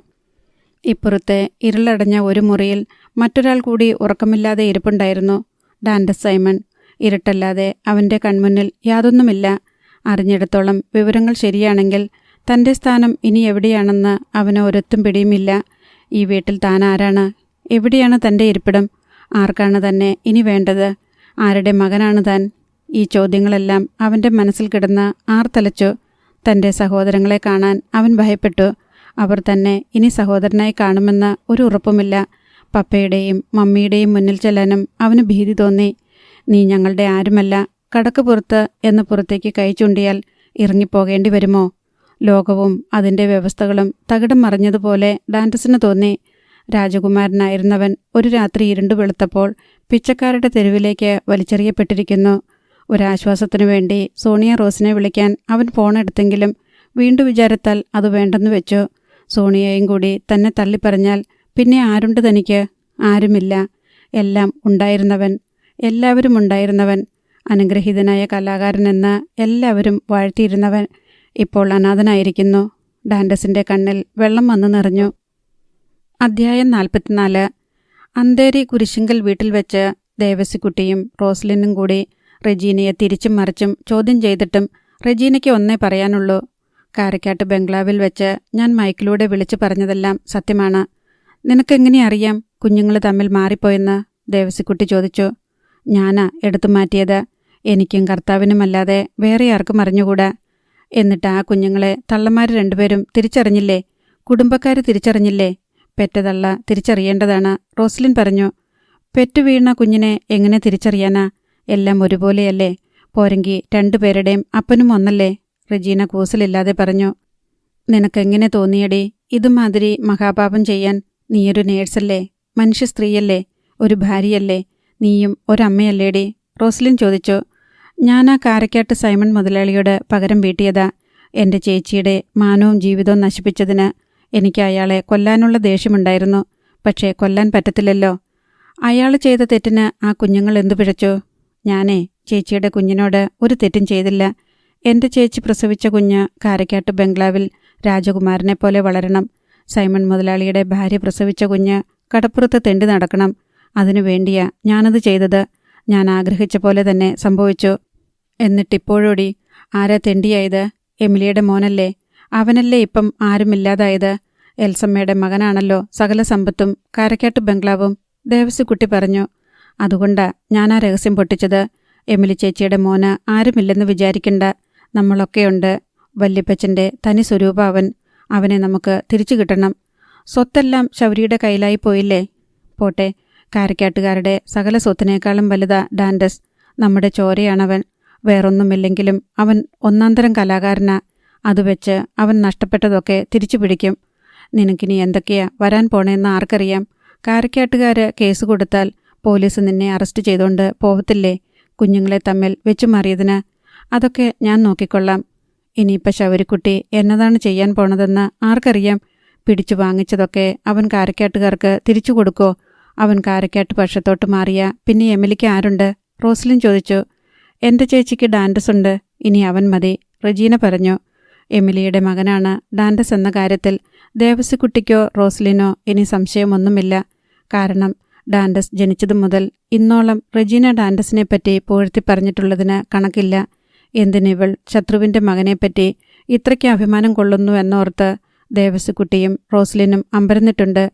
ഇപ്പുറത്തെ ഇരുളടഞ്ഞ ഒരു മുറിയിൽ മറ്റൊരാൾ കൂടി ഉറക്കമില്ലാതെ ഇരിപ്പുണ്ടായിരുന്നു. ഡാൻഡസ് സൈമൺ. ഇരുട്ടല്ലാതെ അവൻ്റെ കൺമുന്നിൽ യാതൊന്നുമില്ല. അറിഞ്ഞിടത്തോളം വിവരങ്ങൾ ശരിയാണെങ്കിൽ തൻ്റെ സ്ഥാനം ഇനി എവിടെയാണെന്ന് അവന് ഒരൊത്തും പിടിയുമില്ല. ഈ വീട്ടിൽ താൻ ആരാണ്? എവിടെയാണ് തൻ്റെ ഇരിപ്പിടം? ആർക്കാണ് തന്നെ ഇനി വേണ്ടത്? ആരുടെ മകനാണ് താൻ? ഈ ചോദ്യങ്ങളെല്ലാം അവൻ്റെ മനസ്സിൽ കിടന്ന് ആർത്തലച്ചു. തൻ്റെ സഹോദരങ്ങളെ കാണാൻ അവൻ ഭയപ്പെട്ടു. അവർ തന്നെ ഇനി സഹോദരനായി കാണുമെന്ന് ഒരു ഉറപ്പുമില്ല. പപ്പയുടെയും മമ്മിയുടെയും മുന്നിൽ ചെല്ലാനും അവന് ഭീതി തോന്നി. നീ ഞങ്ങളുടെ ആരുമല്ല, കടക്ക് പുറത്ത് എന്ന് പുറത്തേക്ക് കൈ ചൂണ്ടിയാൽ ഇറങ്ങിപ്പോകേണ്ടി വരുമോ? ലോകവും അതിൻ്റെ വ്യവസ്ഥകളും തകിടം മറിഞ്ഞതുപോലെ ഡാൻഡസിന് തോന്നി. രാജകുമാരനായിരുന്നവൻ ഒരു രാത്രി ഇരുണ്ടു വെളുത്തപ്പോൾ പിച്ചക്കാരുടെ തെരുവിലേക്ക് വലിച്ചെറിയപ്പെട്ടിരിക്കുന്നു. ഒരാശ്വാസത്തിനു വേണ്ടി സോണിയ റോസിനെ വിളിക്കാൻ അവൻ ഫോണെടുത്തെങ്കിലും വീണ്ടും വിചാരത്താൽ അത് വേണ്ടെന്ന് വെച്ചു. സോണിയയും കൂടി തന്നെ തള്ളിപ്പറഞ്ഞാൽ പിന്നെ ആരുണ്ട് തനിക്ക്? ആരുമില്ല. എല്ലാം ഉണ്ടായിരുന്നവൻ, എല്ലാവരും ഉണ്ടായിരുന്നവൻ, അനുഗ്രഹീതനായ കലാകാരനെന്ന് എല്ലാവരും വാഴ്ത്തിയിരുന്നവൻ ഇപ്പോൾ അനാഥനായിരിക്കുന്നു. ഡാൻഡസിൻ്റെ കണ്ണിൽ വെള്ളം വന്നു നിറഞ്ഞു. അധ്യായം 44. അന്തേരി കുരിശിങ്കൽ വീട്ടിൽ വെച്ച് ദേവസിക്കുട്ടിയും റോസ്ലിനും കൂടി റെജീനയെ തിരിച്ചും മറിച്ചും ചോദ്യം ചെയ്തിട്ടും റെജീനയ്ക്ക് ഒന്നേ പറയാനുള്ളൂ. കാരക്കാട്ട് ബംഗ്ലാവിൽ വെച്ച് ഞാൻ മൈക്കിലൂടെ വിളിച്ചു പറഞ്ഞതെല്ലാം സത്യമാണ്. നിനക്കെങ്ങനെ അറിയാം കുഞ്ഞുങ്ങൾ തമ്മിൽ മാറിപ്പോയെന്ന്? ദേവസിക്കുട്ടി ചോദിച്ചു. ഞാനാ എടുത്തു മാറ്റിയത്. എനിക്കും കർത്താവിനുമല്ലാതെ വേറെ ആർക്കും അറിഞ്ഞുകൂടാ. എന്നിട്ട് ആ കുഞ്ഞുങ്ങളെ തള്ളമാർ രണ്ടുപേരും തിരിച്ചറിഞ്ഞില്ലേ? കുടുംബക്കാർ തിരിച്ചറിഞ്ഞില്ലേ? പെറ്റതള്ള തിരിച്ചറിയേണ്ടതാണ്, റോസ്ലിൻ പറഞ്ഞു. പെറ്റു വീണ കുഞ്ഞിനെ എങ്ങനെ തിരിച്ചറിയാനാ? എല്ലാം ഒരുപോലെയല്ലേ? പോരെങ്കി രണ്ടുപേരുടെയും അപ്പനും ഒന്നല്ലേ? റെജീന കൂസലില്ലാതെ പറഞ്ഞു. നിനക്കെങ്ങനെ തോന്നിയടി ഇതുമാതിരി മഹാപാപം ചെയ്യാൻ? നീയൊരു നേഴ്സല്ലേ, മനുഷ്യ സ്ത്രീയല്ലേ, ഒരു ഭാര്യയല്ലേ, നീയും ഒരമ്മയല്ലേടി? റോസ്ലിൻ ചോദിച്ചു. ഞാനാ കാരക്കാട്ട് സൈമൺ മുതലാളിയോട് പകരം വീട്ടിയതാ. എൻ്റെ ചേച്ചിയുടെ മാനവും ജീവിതവും നശിപ്പിച്ചതിന് എനിക്ക് അയാളെ കൊല്ലാനുള്ള ദേഷ്യമുണ്ടായിരുന്നു. പക്ഷേ കൊല്ലാൻ പറ്റത്തില്ലല്ലോ. അയാൾ ചെയ്ത തെറ്റിന് ആ കുഞ്ഞുങ്ങൾ എന്തു പിഴച്ചു? ഞാനേ ചേച്ചിയുടെ കുഞ്ഞിനോട് ഒരു തെറ്റും ചെയ്തില്ല. എൻ്റെ ചേച്ചി പ്രസവിച്ച കുഞ്ഞ് കാരക്കാട്ട് ബംഗ്ലാവിൽ രാജകുമാരനെ പോലെ വളരണം. സൈമൺ മുതലാളിയുടെ ഭാര്യ പ്രസവിച്ച കുഞ്ഞ് കടപ്പുറത്ത് തെണ്ടി നടക്കണം. അതിനു വേണ്ടിയാ ഞാനത് ചെയ്തത്. ഞാൻ ആഗ്രഹിച്ച പോലെ തന്നെ സംഭവിച്ചു. എന്നിട്ടിപ്പോഴോടി ആരാ തെണ്ടിയായത്? എമിലിയുടെ മോനല്ലേ? അവനല്ലേ ഇപ്പം ആരുമില്ലാതായത്? എൽസമ്മയുടെ മകനാണല്ലോ സകല സമ്പത്തും കാരക്കാട്ട് ബംഗ്ലാവും, ദേവസിക്കുട്ടി പറഞ്ഞു. അതുകൊണ്ടാ ഞാനാ രഹസ്യം പൊട്ടിച്ചത്. എമിലി ചേച്ചിയുടെ മോന് ആരുമില്ലെന്ന് വിചാരിക്കണ്ട. നമ്മളൊക്കെയുണ്ട്. വല്യപ്പച്ചൻ്റെ തനി സ്വരൂപ അവൻ. അവനെ നമുക്ക് തിരിച്ചു കിട്ടണം. സ്വത്തെല്ലാം ശൗരിയുടെ കയ്യിലായി പോയില്ലേ? പോട്ടെ, കാരക്കാട്ടുകാരുടെ സകല സ്വത്തിനേക്കാളും വലുതാ ഡാൻഡസ്. നമ്മുടെ ചോരയാണവൻ. വേറൊന്നുമില്ലെങ്കിലും അവൻ ഒന്നാന്തരം കലാകാരനാ. അതുവെച്ച് അവൻ നഷ്ടപ്പെട്ടതൊക്കെ തിരിച്ചു പിടിക്കും. നിനക്കിനി എന്തൊക്കെയാ വരാൻ പോണേന്ന് ആർക്കറിയാം? കാരക്കാട്ടുകാര് കേസ് കൊടുത്താൽ പോലീസ് നിന്നെ അറസ്റ്റ് ചെയ്തുകൊണ്ട് പോവത്തില്ലേ? കുഞ്ഞുങ്ങളെ തമ്മിൽ വെച്ചുമാറിയതിന്. അതൊക്കെ ഞാൻ നോക്കിക്കൊള്ളാം. ഇനിയിപ്പോൾ ശൗരിക്കുട്ടി എന്നതാണ് ചെയ്യാൻ പോണതെന്ന് ആർക്കറിയാം? പിടിച്ചു വാങ്ങിച്ചതൊക്കെ അവൻ കാരക്കാട്ടുകാർക്ക് തിരിച്ചു കൊടുക്കോ? അവൻ കാരക്കാട്ട് പക്ഷത്തോട്ട് മാറിയ പിന്നെ എമിലിക്ക് ആരുണ്ട്? റോസ്ലിൻ ചോദിച്ചു. എൻ്റെ ചേച്ചിക്ക് ഡാൻഡസ് ഉണ്ട്. ഇനി അവൻ മതി, റെജീന പറഞ്ഞു. എമിലിയുടെ മകനാണ് ഡാൻഡസ് എന്ന കാര്യത്തിൽ ദേവസിക്കുട്ടിക്കോ റോസ്ലിനോ ഇനി സംശയമൊന്നുമില്ല. കാരണം ഡാൻഡസ് ജനിച്ചതു മുതൽ ഇന്നോളം റെജീന ഡാൻഡസിനെപ്പറ്റി പുകഴ്ത്തി പറഞ്ഞിട്ടുള്ളതിന് കണക്കില്ല. എന്തിനിവൾ ശത്രുവിൻ്റെ മകനെപ്പറ്റി ഇത്രയ്ക്ക് അഭിമാനം കൊള്ളുന്നു എന്നോർത്ത് ദേവസിക്കുട്ടിയും റോസ്ലിനും അമ്പരന്നിട്ടുണ്ട്.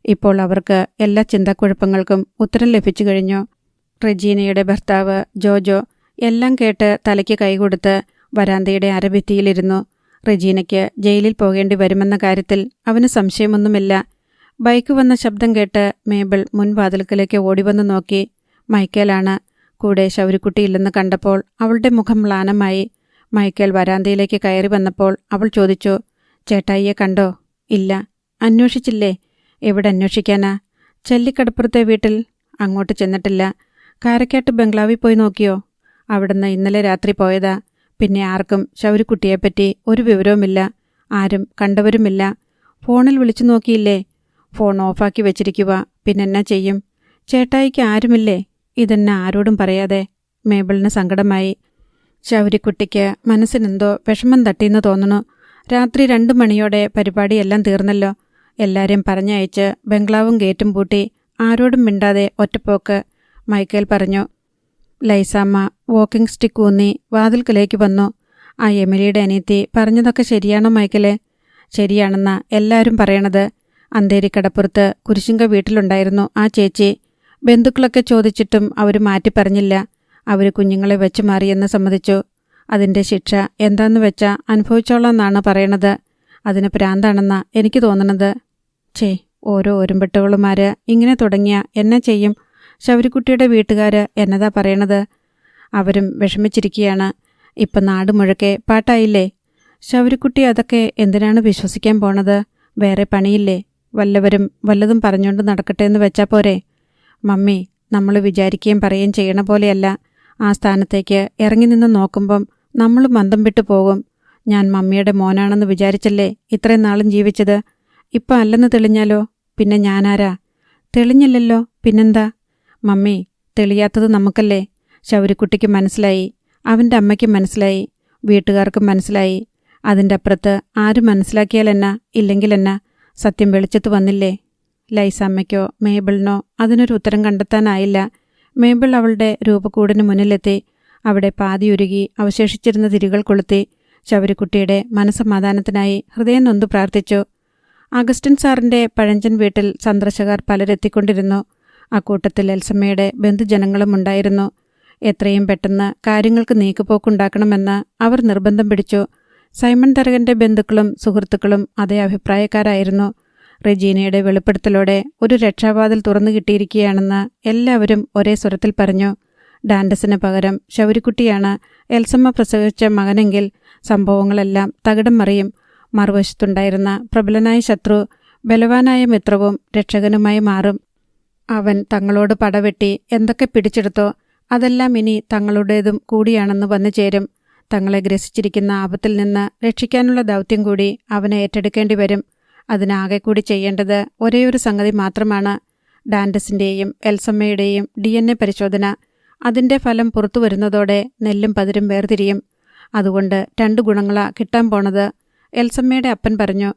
ഇപ്പോൾ അവർക്ക് എല്ലാ ചിന്താക്കുഴപ്പങ്ങൾക്കും ഉത്തരം ലഭിച്ചു കഴിഞ്ഞു. റെജീനയുടെ ഭർത്താവ് ജോജോ എല്ലാം കേട്ട് തലയ്ക്ക് കൈകൊടുത്ത് വരാന്തയുടെ അരഭിത്തിയിലിരുന്നു. റെജീനയ്ക്ക് ജയിലിൽ പോകേണ്ടി വരുമെന്ന കാര്യത്തിൽ അവന് സംശയമൊന്നുമില്ല. ബൈക്ക് വന്ന ശബ്ദം കേട്ട് മേബിൾ മുൻവാതിൽക്കലേക്ക് ഓടിവന്ന് നോക്കി. മൈക്കേലാണ്. കൂടെ ശൗരിക്കുട്ടിയില്ലെന്ന് കണ്ടപ്പോൾ അവളുടെ മുഖം മ്ലാനമായി. മൈക്കേൽ വരാന്തയിലേക്ക് കയറി വന്നപ്പോൾ അവൾ ചോദിച്ചു, ചേട്ടായിയെ കണ്ടോ? ഇല്ല. അന്വേഷിച്ചില്ലേ? എവിടെ അന്വേഷിക്കാനാ? ചെല്ലിക്കടപ്പുറത്തെ വീട്ടിൽ. അങ്ങോട്ട് ചെന്നിട്ടില്ല. കാരക്കാട്ട് ബംഗ്ലാവിൽ പോയി നോക്കിയോ? അവിടുന്ന് ഇന്നലെ രാത്രി പോയതാ. പിന്നെ ആർക്കും ശൗരിക്കുട്ടിയെപ്പറ്റി ഒരു വിവരവുമില്ല. ആരും കണ്ടവരുമില്ല. ഫോണിൽ വിളിച്ചു നോക്കിയില്ലേ? ഫോൺ ഓഫാക്കി വെച്ചിരിക്കുക. പിന്നെന്നാ ചെയ്യും? ചേട്ടായിക്ക് ആരുമില്ലേ? ഇതെന്നെ ആരോടും പറയാതെ. മേബിളിന് സങ്കടമായി. ശൗരിക്കുട്ടിക്ക് മനസ്സിനെന്തോ വിഷമം തട്ടിയെന്ന് തോന്നണു. രാത്രി 2 മണിയോടെ പരിപാടിയെല്ലാം തീർന്നല്ലോ. എല്ലാരെയും പറഞ്ഞയച്ച് ബംഗ്ലാവും ഗേറ്റും പൂട്ടി ആരോടും മിണ്ടാതെ ഒറ്റപ്പോക്ക്. മൈക്കേൽ പറഞ്ഞു. ലൈസാമ്മ വാക്കിംഗ് സ്റ്റിക്ക് ഊന്നി വാതിൽക്കലേക്ക് വന്നു. ആ എമിലിയുടെ അനിയത്തി പറഞ്ഞതൊക്കെ ശരിയാണോ മൈക്കലെ? ശരിയാണെന്നാ എല്ലാവരും പറയണത്. അന്തേരിക്കടപ്പുറത്ത് കുരിശിങ്ക വീട്ടിലുണ്ടായിരുന്നു ആ ചേച്ചി. ബന്ധുക്കളൊക്കെ ചോദിച്ചിട്ടും അവർ മാറ്റി പറഞ്ഞില്ല. അവർ കുഞ്ഞുങ്ങളെ വെച്ച് മാറിയെന്ന് സമ്മതിച്ചു. അതിൻ്റെ ശിക്ഷ എന്താന്ന് വെച്ചാ അനുഭവിച്ചോളാന്നാണ് പറയണത്. അതിന് ഭ്രാന്താണെന്നാ എനിക്ക് തോന്നണത്. ഓരോ ഒരുമ്പെട്ടുകളുമാര് ഇങ്ങനെ തുടങ്ങിയ എന്നാ ചെയ്യും? ശൗരിക്കുട്ടിയുടെ വീട്ടുകാർ എന്നതാ പറയണത്? അവരും വിഷമിച്ചിരിക്കുകയാണ്. ഇപ്പം നാട് മുഴുക്കെ പാട്ടായില്ലേ? ശൗരിക്കുട്ടി അതൊക്കെ എന്തിനാണ് വിശ്വസിക്കാൻ പോണത്? വേറെ പണിയില്ലേ? വല്ലവരും വല്ലതും പറഞ്ഞുകൊണ്ട് നടക്കട്ടെ എന്ന് വെച്ചാൽ പോരെ? മമ്മി, നമ്മൾ വിചാരിക്കുകയും പറയുകയും ചെയ്യണ പോലെയല്ല. ആ സ്ഥാനത്തേക്ക് ഇറങ്ങി നിന്ന് നോക്കുമ്പം നമ്മൾ മന്ദം വിട്ടു പോകും. ഞാൻ മമ്മിയുടെ മോനാണെന്ന് വിചാരിച്ചല്ലേ ഇത്രയും നാളും ജീവിച്ചത്. ഇപ്പം അല്ലെന്ന് തെളിഞ്ഞാലോ? പിന്നെ ഞാനാരാ? തെളിഞ്ഞില്ലല്ലോ, പിന്നെന്താ? മമ്മി, തെളിയാത്തത് നമുക്കല്ലേ? ശൗരിക്കുട്ടിക്ക് മനസ്സിലായി, അവൻ്റെ അമ്മയ്ക്കും മനസ്സിലായി, വീട്ടുകാർക്കും മനസ്സിലായി. അതിൻ്റെ അപ്പുറത്ത് ആരും മനസ്സിലാക്കിയാലെന്നാ, ഇല്ലെങ്കിലെന്നാ? സത്യം വെളിച്ചത്ത് വന്നില്ലേ? ലൈസാമ്മയ്ക്കോ മേബിളിനോ അതിനൊരു ഉത്തരം കണ്ടെത്താനായില്ല. മേബിൾ അവളുടെ രൂപക്കൂടിന് മുന്നിലെത്തി. അവിടെ പാതിയുരുകി അവശേഷിച്ചിരുന്ന തിരികൾ കൊളുത്തി ശൗരിക്കുട്ടിയുടെ മനസ്സമാധാനത്തിനായി ഹൃദയം നൊന്തു പ്രാർത്ഥിച്ചു. അഗസ്റ്റിൻ സാറിൻ്റെ പഴഞ്ചൻ വീട്ടിൽ സന്ദർശകർ പലരെത്തിക്കൊണ്ടിരുന്നു. അക്കൂട്ടത്തിൽ എൽസമ്മയുടെ ബന്ധുജനങ്ങളും ഉണ്ടായിരുന്നു. എത്രയും പെട്ടെന്ന് കാര്യങ്ങൾക്ക് നീക്കുപോക്കുണ്ടാക്കണമെന്ന് അവർ നിർബന്ധം പിടിച്ചു. സൈമൺ തരകൻ്റെ ബന്ധുക്കളും സുഹൃത്തുക്കളും അതേ അഭിപ്രായക്കാരായിരുന്നു. റെജീനയുടെ വെളിപ്പെടുത്തലോടെ ഒരു രക്ഷാവാതിൽ തുറന്നു കിട്ടിയിരിക്കുകയാണെന്ന് എല്ലാവരും ഒരേ സ്വരത്തിൽ പറഞ്ഞു. ഡാൻഡസിന് പകരം ശൗരിക്കുട്ടിയാണ് എൽസമ്മ പ്രസവിച്ച മകനെങ്കിൽ സംഭവങ്ങളെല്ലാം തകിടം മറിയും. മറുവശത്തുണ്ടായിരുന്ന പ്രബലനായ ശത്രു ബലവാനായ മിത്രവും രക്ഷകനുമായി മാറും. അവൻ തങ്ങളോട് പടവെട്ടി എന്തൊക്കെ പിടിച്ചെടുത്തോ അതെല്ലാം ഇനി തങ്ങളുടേതും കൂടിയാണെന്ന് വന്നു ചേരും. തങ്ങളെ ഗ്രസിച്ചിരിക്കുന്ന ആപത്തിൽ നിന്ന് രക്ഷിക്കാനുള്ള ദൗത്യം കൂടി അവനെ ഏറ്റെടുക്കേണ്ടി വരും. അതിനാകെ കൂടി ചെയ്യേണ്ടത് ഒരേയൊരു സംഗതി മാത്രമാണ്: ഡാൻഡസിൻ്റെയും എൽസമ്മയുടെയും DNA പരിശോധന. അതിൻ്റെ ഫലം പുറത്തു വരുന്നതോടെ നെല്ലും പതിരും വേർതിരിയും. അതുകൊണ്ട് 2 ഗുണങ്ങളാ കിട്ടാൻ പോണത്. എൽസമ്മയുടെ അപ്പൻ പറഞ്ഞു.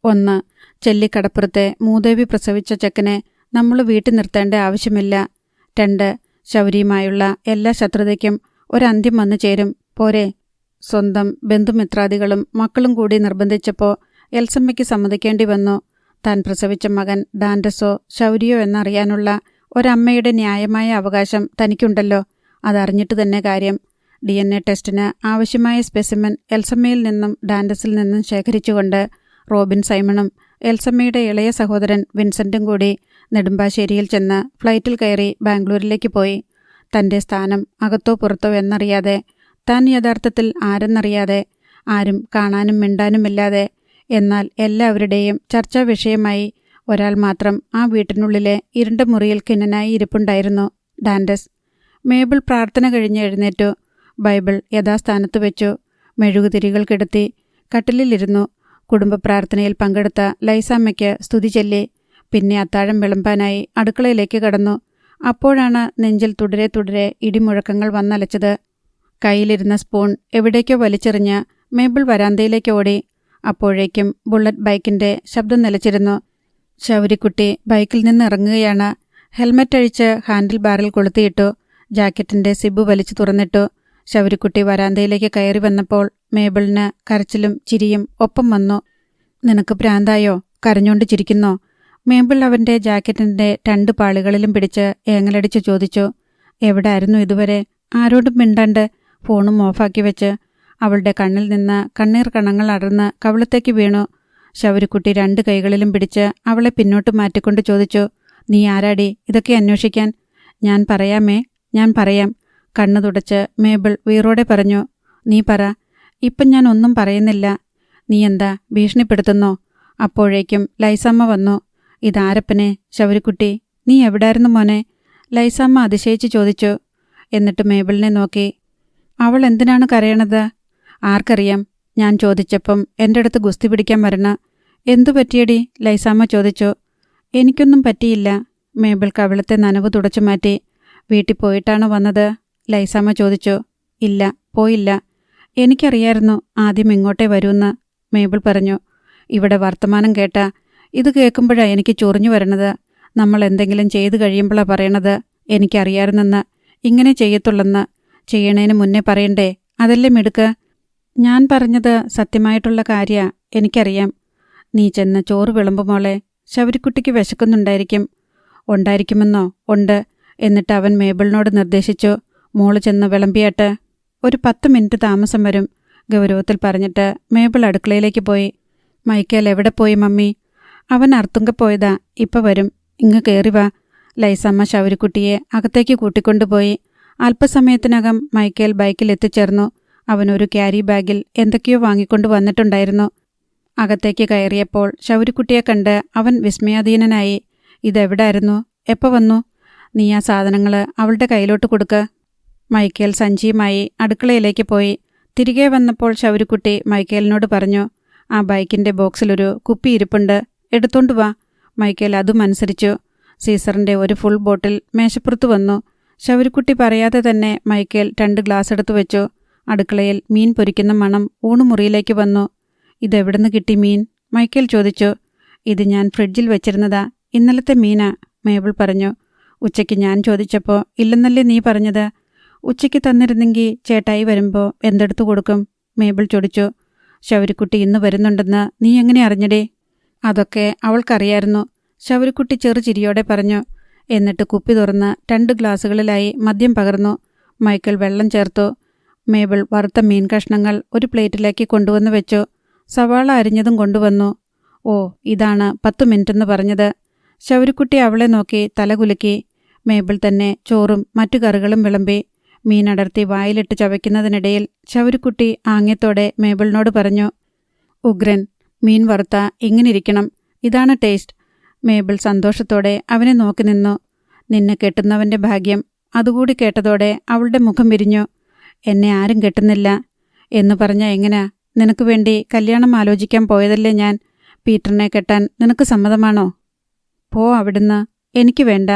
1, ചെല്ലിക്കടപ്പുറത്തെ മൂദേവി പ്രസവിച്ച ചെക്കനെ നമ്മൾ വീട്ടിൽ നിർത്തേണ്ട ആവശ്യമില്ല. 2, ശൗരിയുമായുള്ള എല്ലാ ശത്രുതയ്ക്കും ഒരന്ത്യം വന്നു ചേരും. പോരെ? സ്വന്തം ബന്ധുമിത്രാദികളും മക്കളും കൂടി നിർബന്ധിച്ചപ്പോൾ എൽസമ്മയ്ക്ക് സമ്മതിക്കേണ്ടി വന്നു. താൻ പ്രസവിച്ച മകൻ ഡാൻഡസോ ശൗരിയോ എന്നറിയാനുള്ള ഒരമ്മയുടെ ന്യായമായ അവകാശം തനിക്കുണ്ടല്ലോ. അതറിഞ്ഞിട്ട് തന്നെ കാര്യം. DNA ടെസ്റ്റിന് ആവശ്യമായ സ്പെസിമെൻ എൽസമ്മയിൽ നിന്നും ഡാൻഡസിൽ നിന്നും ശേഖരിച്ചുകൊണ്ട് റോബിൻ സൈമണും എൽസമ്മയുടെ ഇളയ സഹോദരൻ വിൻസെൻറ്റും കൂടി നെടുമ്പാശ്ശേരിയിൽ ചെന്ന് ഫ്ലൈറ്റിൽ കയറി ബാംഗ്ലൂരിലേക്ക് പോയി. തൻ്റെ സ്ഥാനം അകത്തോ പുറത്തോ എന്നറിയാതെ, താൻ യഥാർത്ഥത്തിൽ ആരെന്നറിയാതെ, ആരും കാണാനും മിണ്ടാനുമില്ലാതെ, എന്നാൽ എല്ലാവരുടെയും ചർച്ചാ വിഷയമായി ഒരാൾ മാത്രം ആ വീട്ടിനുള്ളിലെ ഇരുണ്ട മുറിയിൽ ഖിന്നനായി ഇരിപ്പുണ്ടായിരുന്നു: ഡാൻഡസ്. മേബിൾ പ്രാർത്ഥന കഴിഞ്ഞ് എഴുന്നേറ്റു. ബൈബിൾ യഥാസ്ഥാനത്ത് വെച്ചു. മെഴുകുതിരികൾ കിടത്തി കട്ടിലിരുന്നു. കുടുംബ പ്രാർത്ഥനയിൽ പങ്കെടുത്ത ലൈസാമ്മയ്ക്ക് സ്തുതി ചൊല്ലി. പിന്നെ അത്താഴം വിളമ്പാനായി അടുക്കളയിലേക്ക് കടന്നു. അപ്പോഴാണ് നെഞ്ചിൽ തുടരെ തുടരെ ഇടിമുഴക്കങ്ങൾ വന്നലച്ചത്. കയ്യിലിരുന്ന സ്പൂൺ എവിടേക്കോ വലിച്ചെറിഞ്ഞ് മേബിൾ വരാന്തയിലേക്ക് ഓടി. അപ്പോഴേക്കും ബുള്ളറ്റ് ബൈക്കിൻ്റെ ശബ്ദം നിലച്ചിരുന്നു. ശൗരിക്കുട്ടി ബൈക്കിൽ നിന്ന് ഇറങ്ങുകയാണ്. ഹെൽമറ്റ് അഴിച്ച് ഹാൻഡിൽ ബാറിൽ കൊളുത്തിയിട്ടു. ജാക്കറ്റിൻ്റെ സിബ് വലിച്ചു തുറന്നിട്ടു. ശൗരിക്കുട്ടി വരാന്തയിലേക്ക് കയറി വന്നപ്പോൾ മേബിളിന് കരച്ചിലും ചിരിയും ഒപ്പം വന്നു. നിനക്ക് ഭ്രാന്തായോ? കരഞ്ഞോണ്ട് ചിരിക്കുന്നോ? മേബിൾ അവൻ്റെ ജാക്കറ്റിൻ്റെ 2 പാളികളിലും പിടിച്ച് ഏങ്ങലടിച്ചു ചോദിച്ചു. എവിടായിരുന്നു ഇതുവരെ? ആരോടും മിണ്ടാണ്ട് ഫോണും ഓഫാക്കി വെച്ച് അവളുടെ കണ്ണിൽ നിന്ന് കണ്ണീർ കണങ്ങൾ അടർന്ന് കവിളത്തേക്ക് വീണു. ശൗര്യക്കുട്ടി 2 കൈകളിലും പിടിച്ച് അവളെ പിന്നോട്ട് മാറ്റിക്കൊണ്ട് ചോദിച്ചു, നീ ആരാടി ഇതൊക്കെ അന്വേഷിക്കാൻ? ഞാൻ പറയാമേ, ഞാൻ പറയാം, കണ്ണു തുടച്ച് മേബിൾ വീറോടെ പറഞ്ഞു. നീ പറ. ഇപ്പം ഞാൻ ഒന്നും പറയുന്നില്ല. നീ എന്താ ഭീഷണിപ്പെടുത്തുന്നോ? അപ്പോഴേക്കും ലൈസാമ്മ വന്നു. ഇതാരപ്പനെ? ശൗര്യക്കുട്ടി, നീ എവിടായിരുന്നു മോനെ? ലൈസാമ്മ അതിശയിച്ച് ചോദിച്ചു. എന്നിട്ട് മേബിളിനെ നോക്കി. അവൾ എന്തിനാണ് കരയണത്? ആർക്കറിയാം. ഞാൻ ചോദിച്ചപ്പം എൻ്റെ അടുത്ത് ഗുസ്തി പിടിക്കാൻ വരണ. എന്തു പറ്റിയടി? ലൈസാമ്മ ചോദിച്ചു. എനിക്കൊന്നും പറ്റിയില്ല. മേബിൾ കവിളത്തെ നനവ് തുടച്ചു മാറ്റി. വീട്ടിൽ പോയിട്ടാണോ വന്നത്? ലൈസാമ്മ ചോദിച്ചു. ഇല്ല, പോയില്ല. എനിക്കറിയായിരുന്നു ആദ്യം ഇങ്ങോട്ടേ വരുമെന്ന്, മേബിൾ പറഞ്ഞു. ഇവിടെ വർത്തമാനം കേട്ടാ ഇത് കേൾക്കുമ്പോഴാണ് എനിക്ക് ചൊറിഞ്ഞു വരണത്. നമ്മൾ എന്തെങ്കിലും ചെയ്തു കഴിയുമ്പോഴാണ് പറയണത് എനിക്കറിയാമായിരുന്നെന്ന്, ഇങ്ങനെ ചെയ്യത്തുള്ളെന്ന്. ചെയ്യണേന് മുന്നേ പറയണ്ടേ? അതല്ലേ മിടുക്ക്. ഞാൻ പറഞ്ഞത് സത്യമായിട്ടുള്ള കാര്യാ, എനിക്കറിയാം. നീ ചെന്ന് ചോറ് വിളമ്പുമോളെ. ശൗര്യക്കുട്ടിക്ക് വിശക്കുന്നുണ്ടായിരിക്കും. ഉണ്ടായിരിക്കുമെന്നോ? ഉണ്ട്. എന്നിട്ട് അവൻ മേബിളിനോട് നിർദ്ദേശിച്ചു, മോള് ചെന്ന് വിളമ്പിയാട്ട്. ഒരു 10 മിനിറ്റ് താമസം വരും, ഗൗരവത്തിൽ പറഞ്ഞിട്ട് മേബിൾ അടുക്കളയിലേക്ക് പോയി. മൈക്കേൽ എവിടെ പോയി മമ്മി? അവൻ അർത്തുങ്ക പോയതാ, ഇപ്പം വരും, ഇങ്ങ് കയറി വാ. ലൈസാമ്മ ശൗര്യക്കുട്ടിയെ അകത്തേക്ക് കൂട്ടിക്കൊണ്ടുപോയി. അല്പസമയത്തിനകം മൈക്കേൽ ബൈക്കിൽ എത്തിച്ചേർന്നു. അവനൊരു ക്യാരി ബാഗിൽ എന്തൊക്കെയോ വാങ്ങിക്കൊണ്ടു വന്നിട്ടുണ്ടായിരുന്നു. അകത്തേക്ക് കയറിയപ്പോൾ ശൗര്യക്കുട്ടിയെ കണ്ട് അവൻ വിസ്മയാധീനനായി. ഇതെവിടായിരുന്നു? എപ്പോൾ വന്നു? നീ ആ സാധനങ്ങൾ അവളുടെ കയ്യിലോട്ട് കൊടുക്ക്. മൈക്കേൽ സഞ്ചിയുമായി അടുക്കളയിലേക്ക് പോയി. തിരികെ വന്നപ്പോൾ ശൗര്യക്കുട്ടി മൈക്കേലിനോട് പറഞ്ഞു, ആ ബൈക്കിൻ്റെ ബോക്സിലൊരു കുപ്പി ഇരിപ്പുണ്ട്, എടുത്തോണ്ട് വാ. മൈക്കേൽ അതും അനുസരിച്ചു. സീസറിൻ്റെ ഒരു ഫുൾ ബോട്ടിൽ മേശപ്പുറത്ത് വന്നു. ശൗര്യക്കുട്ടി പറയാതെ തന്നെ മൈക്കേൽ 2 ഗ്ലാസ് എടുത്തു വെച്ചു. അടുക്കളയിൽ മീൻ പൊരിക്കുന്ന മണം ഊണുമുറിയിലേക്ക് വന്നു. ഇതെവിടുന്ന് കിട്ടി മീൻ? മൈക്കേൽ ചോദിച്ചു. ഇത് ഞാൻ ഫ്രിഡ്ജിൽ വെച്ചിരുന്നതാ, ഇന്നലത്തെ മീനാ, മേബിൾ പറഞ്ഞു. ഉച്ചയ്ക്ക് ഞാൻ ചോദിച്ചപ്പോൾ ഇല്ലെന്നല്ലേ നീ പറഞ്ഞത്? ഉച്ചയ്ക്ക് തന്നിരുന്നെങ്കിൽ ചേട്ടായി വരുമ്പോൾ എന്തെടുത്തു കൊടുക്കും? മേബിൾ ചോദിച്ചു. ശൗര്യക്കുട്ടി ഇന്ന് വരുന്നുണ്ടെന്ന് നീ എങ്ങനെ അറിഞ്ഞടേ? അതൊക്കെ അവൾക്കറിയായിരുന്നു, ശൗര്യക്കുട്ടി ചെറുചിരിയോടെ പറഞ്ഞു. എന്നിട്ട് കുപ്പി തുറന്ന് 2 ഗ്ലാസുകളിലായി മദ്യം പകർന്നു. മൈക്കേൽ വെള്ളം ചേർത്തു. മേബിൾ വറുത്ത മീൻ കഷ്ണങ്ങൾ ഒരു പ്ലേറ്റിലേക്ക് കൊണ്ടുവന്ന് വെച്ചു. സവാള അരിഞ്ഞതും കൊണ്ടുവന്നു. ഓ, ഇതാണ് 10 മിനിറ്റെന്ന് പറഞ്ഞത്. ശൗര്യക്കുട്ടി അവളെ നോക്കി തലകുലുക്കി. മേബിൾ തന്നെ ചോറും മറ്റു കറികളും വിളമ്പി. മീനടർത്തി വായിലിട്ട് ചവയ്ക്കുന്നതിനിടയിൽ ശൗര്യക്കുട്ടി ആംഗ്യത്തോടെ മേബിളിനോട് പറഞ്ഞു, ഉഗ്രൻ, മീൻ വറുത്ത ഇങ്ങനിരിക്കണം, ഇതാണ് ടേസ്റ്റ്. മേബിൾ സന്തോഷത്തോടെ അവനെ നോക്കി നിന്നു. നിന്നെ കെട്ടുന്നവൻ്റെ ഭാഗ്യം. അതുകൂടി കേട്ടതോടെ അവളുടെ മുഖം വിരിഞ്ഞു. എന്നെ ആരും കെട്ടുന്നില്ല എന്ന് പറഞ്ഞാൽ എങ്ങനാ? നിനക്ക് വേണ്ടി കല്യാണം ആലോചിക്കാൻ പോയതല്ലേ ഞാൻ. പീറ്ററിനെ കെട്ടാൻ നിനക്ക് സമ്മതമാണോ? പോ അവിടുന്ന്. എനിക്ക് വേണ്ട.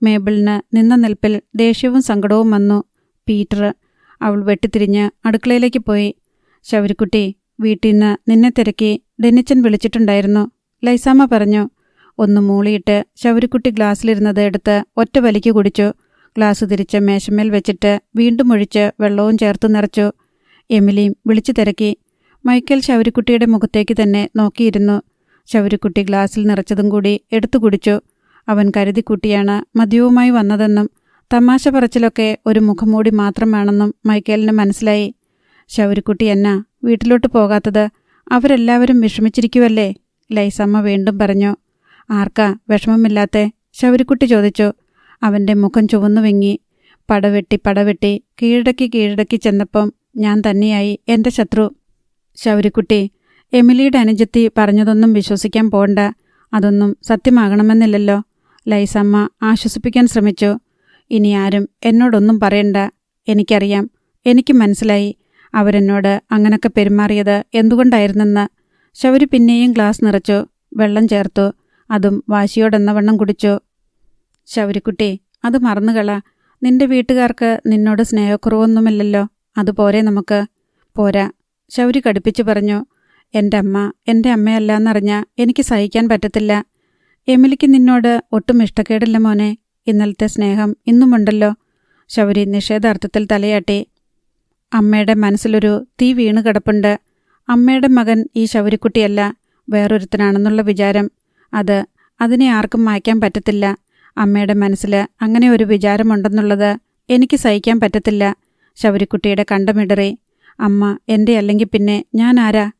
മേബിളിന് നിന്ന നിൽപ്പിൽ ദേഷ്യവും സങ്കടവും വന്നു. പീറ്റർ. അവൾ വെട്ടിത്തിരിഞ്ഞ് അടുക്കളയിലേക്ക് പോയി. ശൗര്യക്കുട്ടി, വീട്ടിൽ നിന്ന് നിന്നെ തിരക്കി ഡെന്നിച്ചൻ വിളിച്ചിട്ടുണ്ടായിരുന്നു, ലൈസാമ്മ പറഞ്ഞു. ഒന്ന് മൂളിയിട്ട് ശൗര്യക്കുട്ടി ഗ്ലാസ്സിലിരുന്നത് എടുത്ത് ഒറ്റ വലിക്ക് കുടിച്ചു. ഗ്ലാസ് തിരിച്ച് മേശമേൽ വെച്ചിട്ട് വീണ്ടും ഒഴിച്ച് വെള്ളവും ചേർത്ത് നിറച്ചു. എമിലിയും വിളിച്ചു തിരക്കി. മൈക്കേൽ ശൗര്യക്കുട്ടിയുടെ മുഖത്തേക്ക് തന്നെ നോക്കിയിരുന്നു. ശൗര്യക്കുട്ടി ഗ്ലാസ്സിൽ നിറച്ചതും കൂടി എടുത്തു കുടിച്ചു. അവൻ കരുതിക്കുട്ടിയാണ് മദ്യവുമായി വന്നതെന്നും തമാശ പറച്ചിലൊക്കെ ഒരു മുഖംമൂടി മാത്രമാണെന്നും മൈക്കേലിന് മനസ്സിലായി. ശൗര്യക്കുട്ടി എന്നാ വീട്ടിലോട്ട് പോകാത്തത്? അവരെല്ലാവരും വിഷമിച്ചിരിക്കുവല്ലേ? ലൈസാമ്മ വീണ്ടും പറഞ്ഞു. ആർക്കാ വിഷമമില്ലാത്തെ? ശൗര്യക്കുട്ടി ചോദിച്ചു. അവൻ്റെ മുഖം ചുവന്നു വിങ്ങി. പടവെട്ടി കീഴടക്കി ചെന്നപ്പം ഞാൻ തന്നെയായി എൻ്റെ ശത്രു. ശൗര്യക്കുട്ടി, എമിലിയുടെ അനുജത്തി പറഞ്ഞതൊന്നും വിശ്വസിക്കാൻ പോണ്ട. അതൊന്നും സത്യമാകണമെന്നില്ലല്ലോ. ലൈസാമ്മ ആശ്വസിപ്പിക്കാൻ ശ്രമിച്ചു. ഇനി ആരും എന്നോടൊന്നും പറയണ്ട. എനിക്കറിയാം, എനിക്ക് മനസ്സിലായി അവരെന്നോട് അങ്ങനൊക്കെ പെരുമാറിയത് എന്തുകൊണ്ടായിരുന്നെന്ന്. ശൗര്യ പിന്നെയും ഗ്ലാസ് നിറച്ചു. വെള്ളം ചേർത്തു. അതും വാശിയോടെന്നവണ്ണം കുടിച്ചു. ശൗര്യക്കുട്ടി, അത് മറന്നുകള. നിന്റെ വീട്ടുകാർക്ക് നിന്നോട് സ്നേഹക്കുറവൊന്നുമില്ലല്ലോ. അതുപോരെ നമുക്ക്? പോരാ, ശൗര്യ കടുപ്പിച്ചു പറഞ്ഞു. എൻ്റെ അമ്മ എൻ്റെ അമ്മയല്ലാന്നറിഞ്ഞാൽ എനിക്ക് സഹിക്കാൻ പറ്റത്തില്ല. എമിലിക്ക് നിന്നോട് ഒട്ടും ഇഷ്ടക്കേടില്ല മോനെ. ഇന്നലത്തെ സ്നേഹം ഇന്നുമുണ്ടല്ലോ. ശൗര്യ നിഷേധാർത്ഥത്തിൽ തലയാട്ടി. അമ്മയുടെ മനസ്സിലൊരു തീ വീണ് കിടപ്പുണ്ട്. അമ്മയുടെ മകൻ ഈ ശൗര്യക്കുട്ടിയല്ല, വേറൊരുത്തനാണെന്നുള്ള വിചാരം. അതിനെ ആർക്കും മായ്ക്കാൻ പറ്റത്തില്ല. അമ്മയുടെ മനസ്സിൽ അങ്ങനെ ഒരു വിചാരമുണ്ടെന്നുള്ളത് എനിക്ക് സഹിക്കാൻ പറ്റത്തില്ല. ശൗര്യക്കുട്ടിയുടെ കണ്ടമിടറി. അമ്മ എൻ്റെ അല്ലെങ്കിൽ പിന്നെ ഞാൻ ആരാ?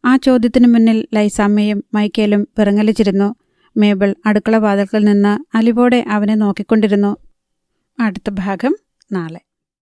ആ ചോദ്യത്തിനു മുന്നിൽ ലൈസാമ്മയും മൈക്കേലും പിറങ്ങലിച്ചിരുന്നു. മേബിൾ അടുക്കള വാതിൽക്കൽ നിന്ന് അലിവോടെ അവനെ നോക്കിക്കൊണ്ടിരുന്നു. അടുത്ത ഭാഗം നാളെ.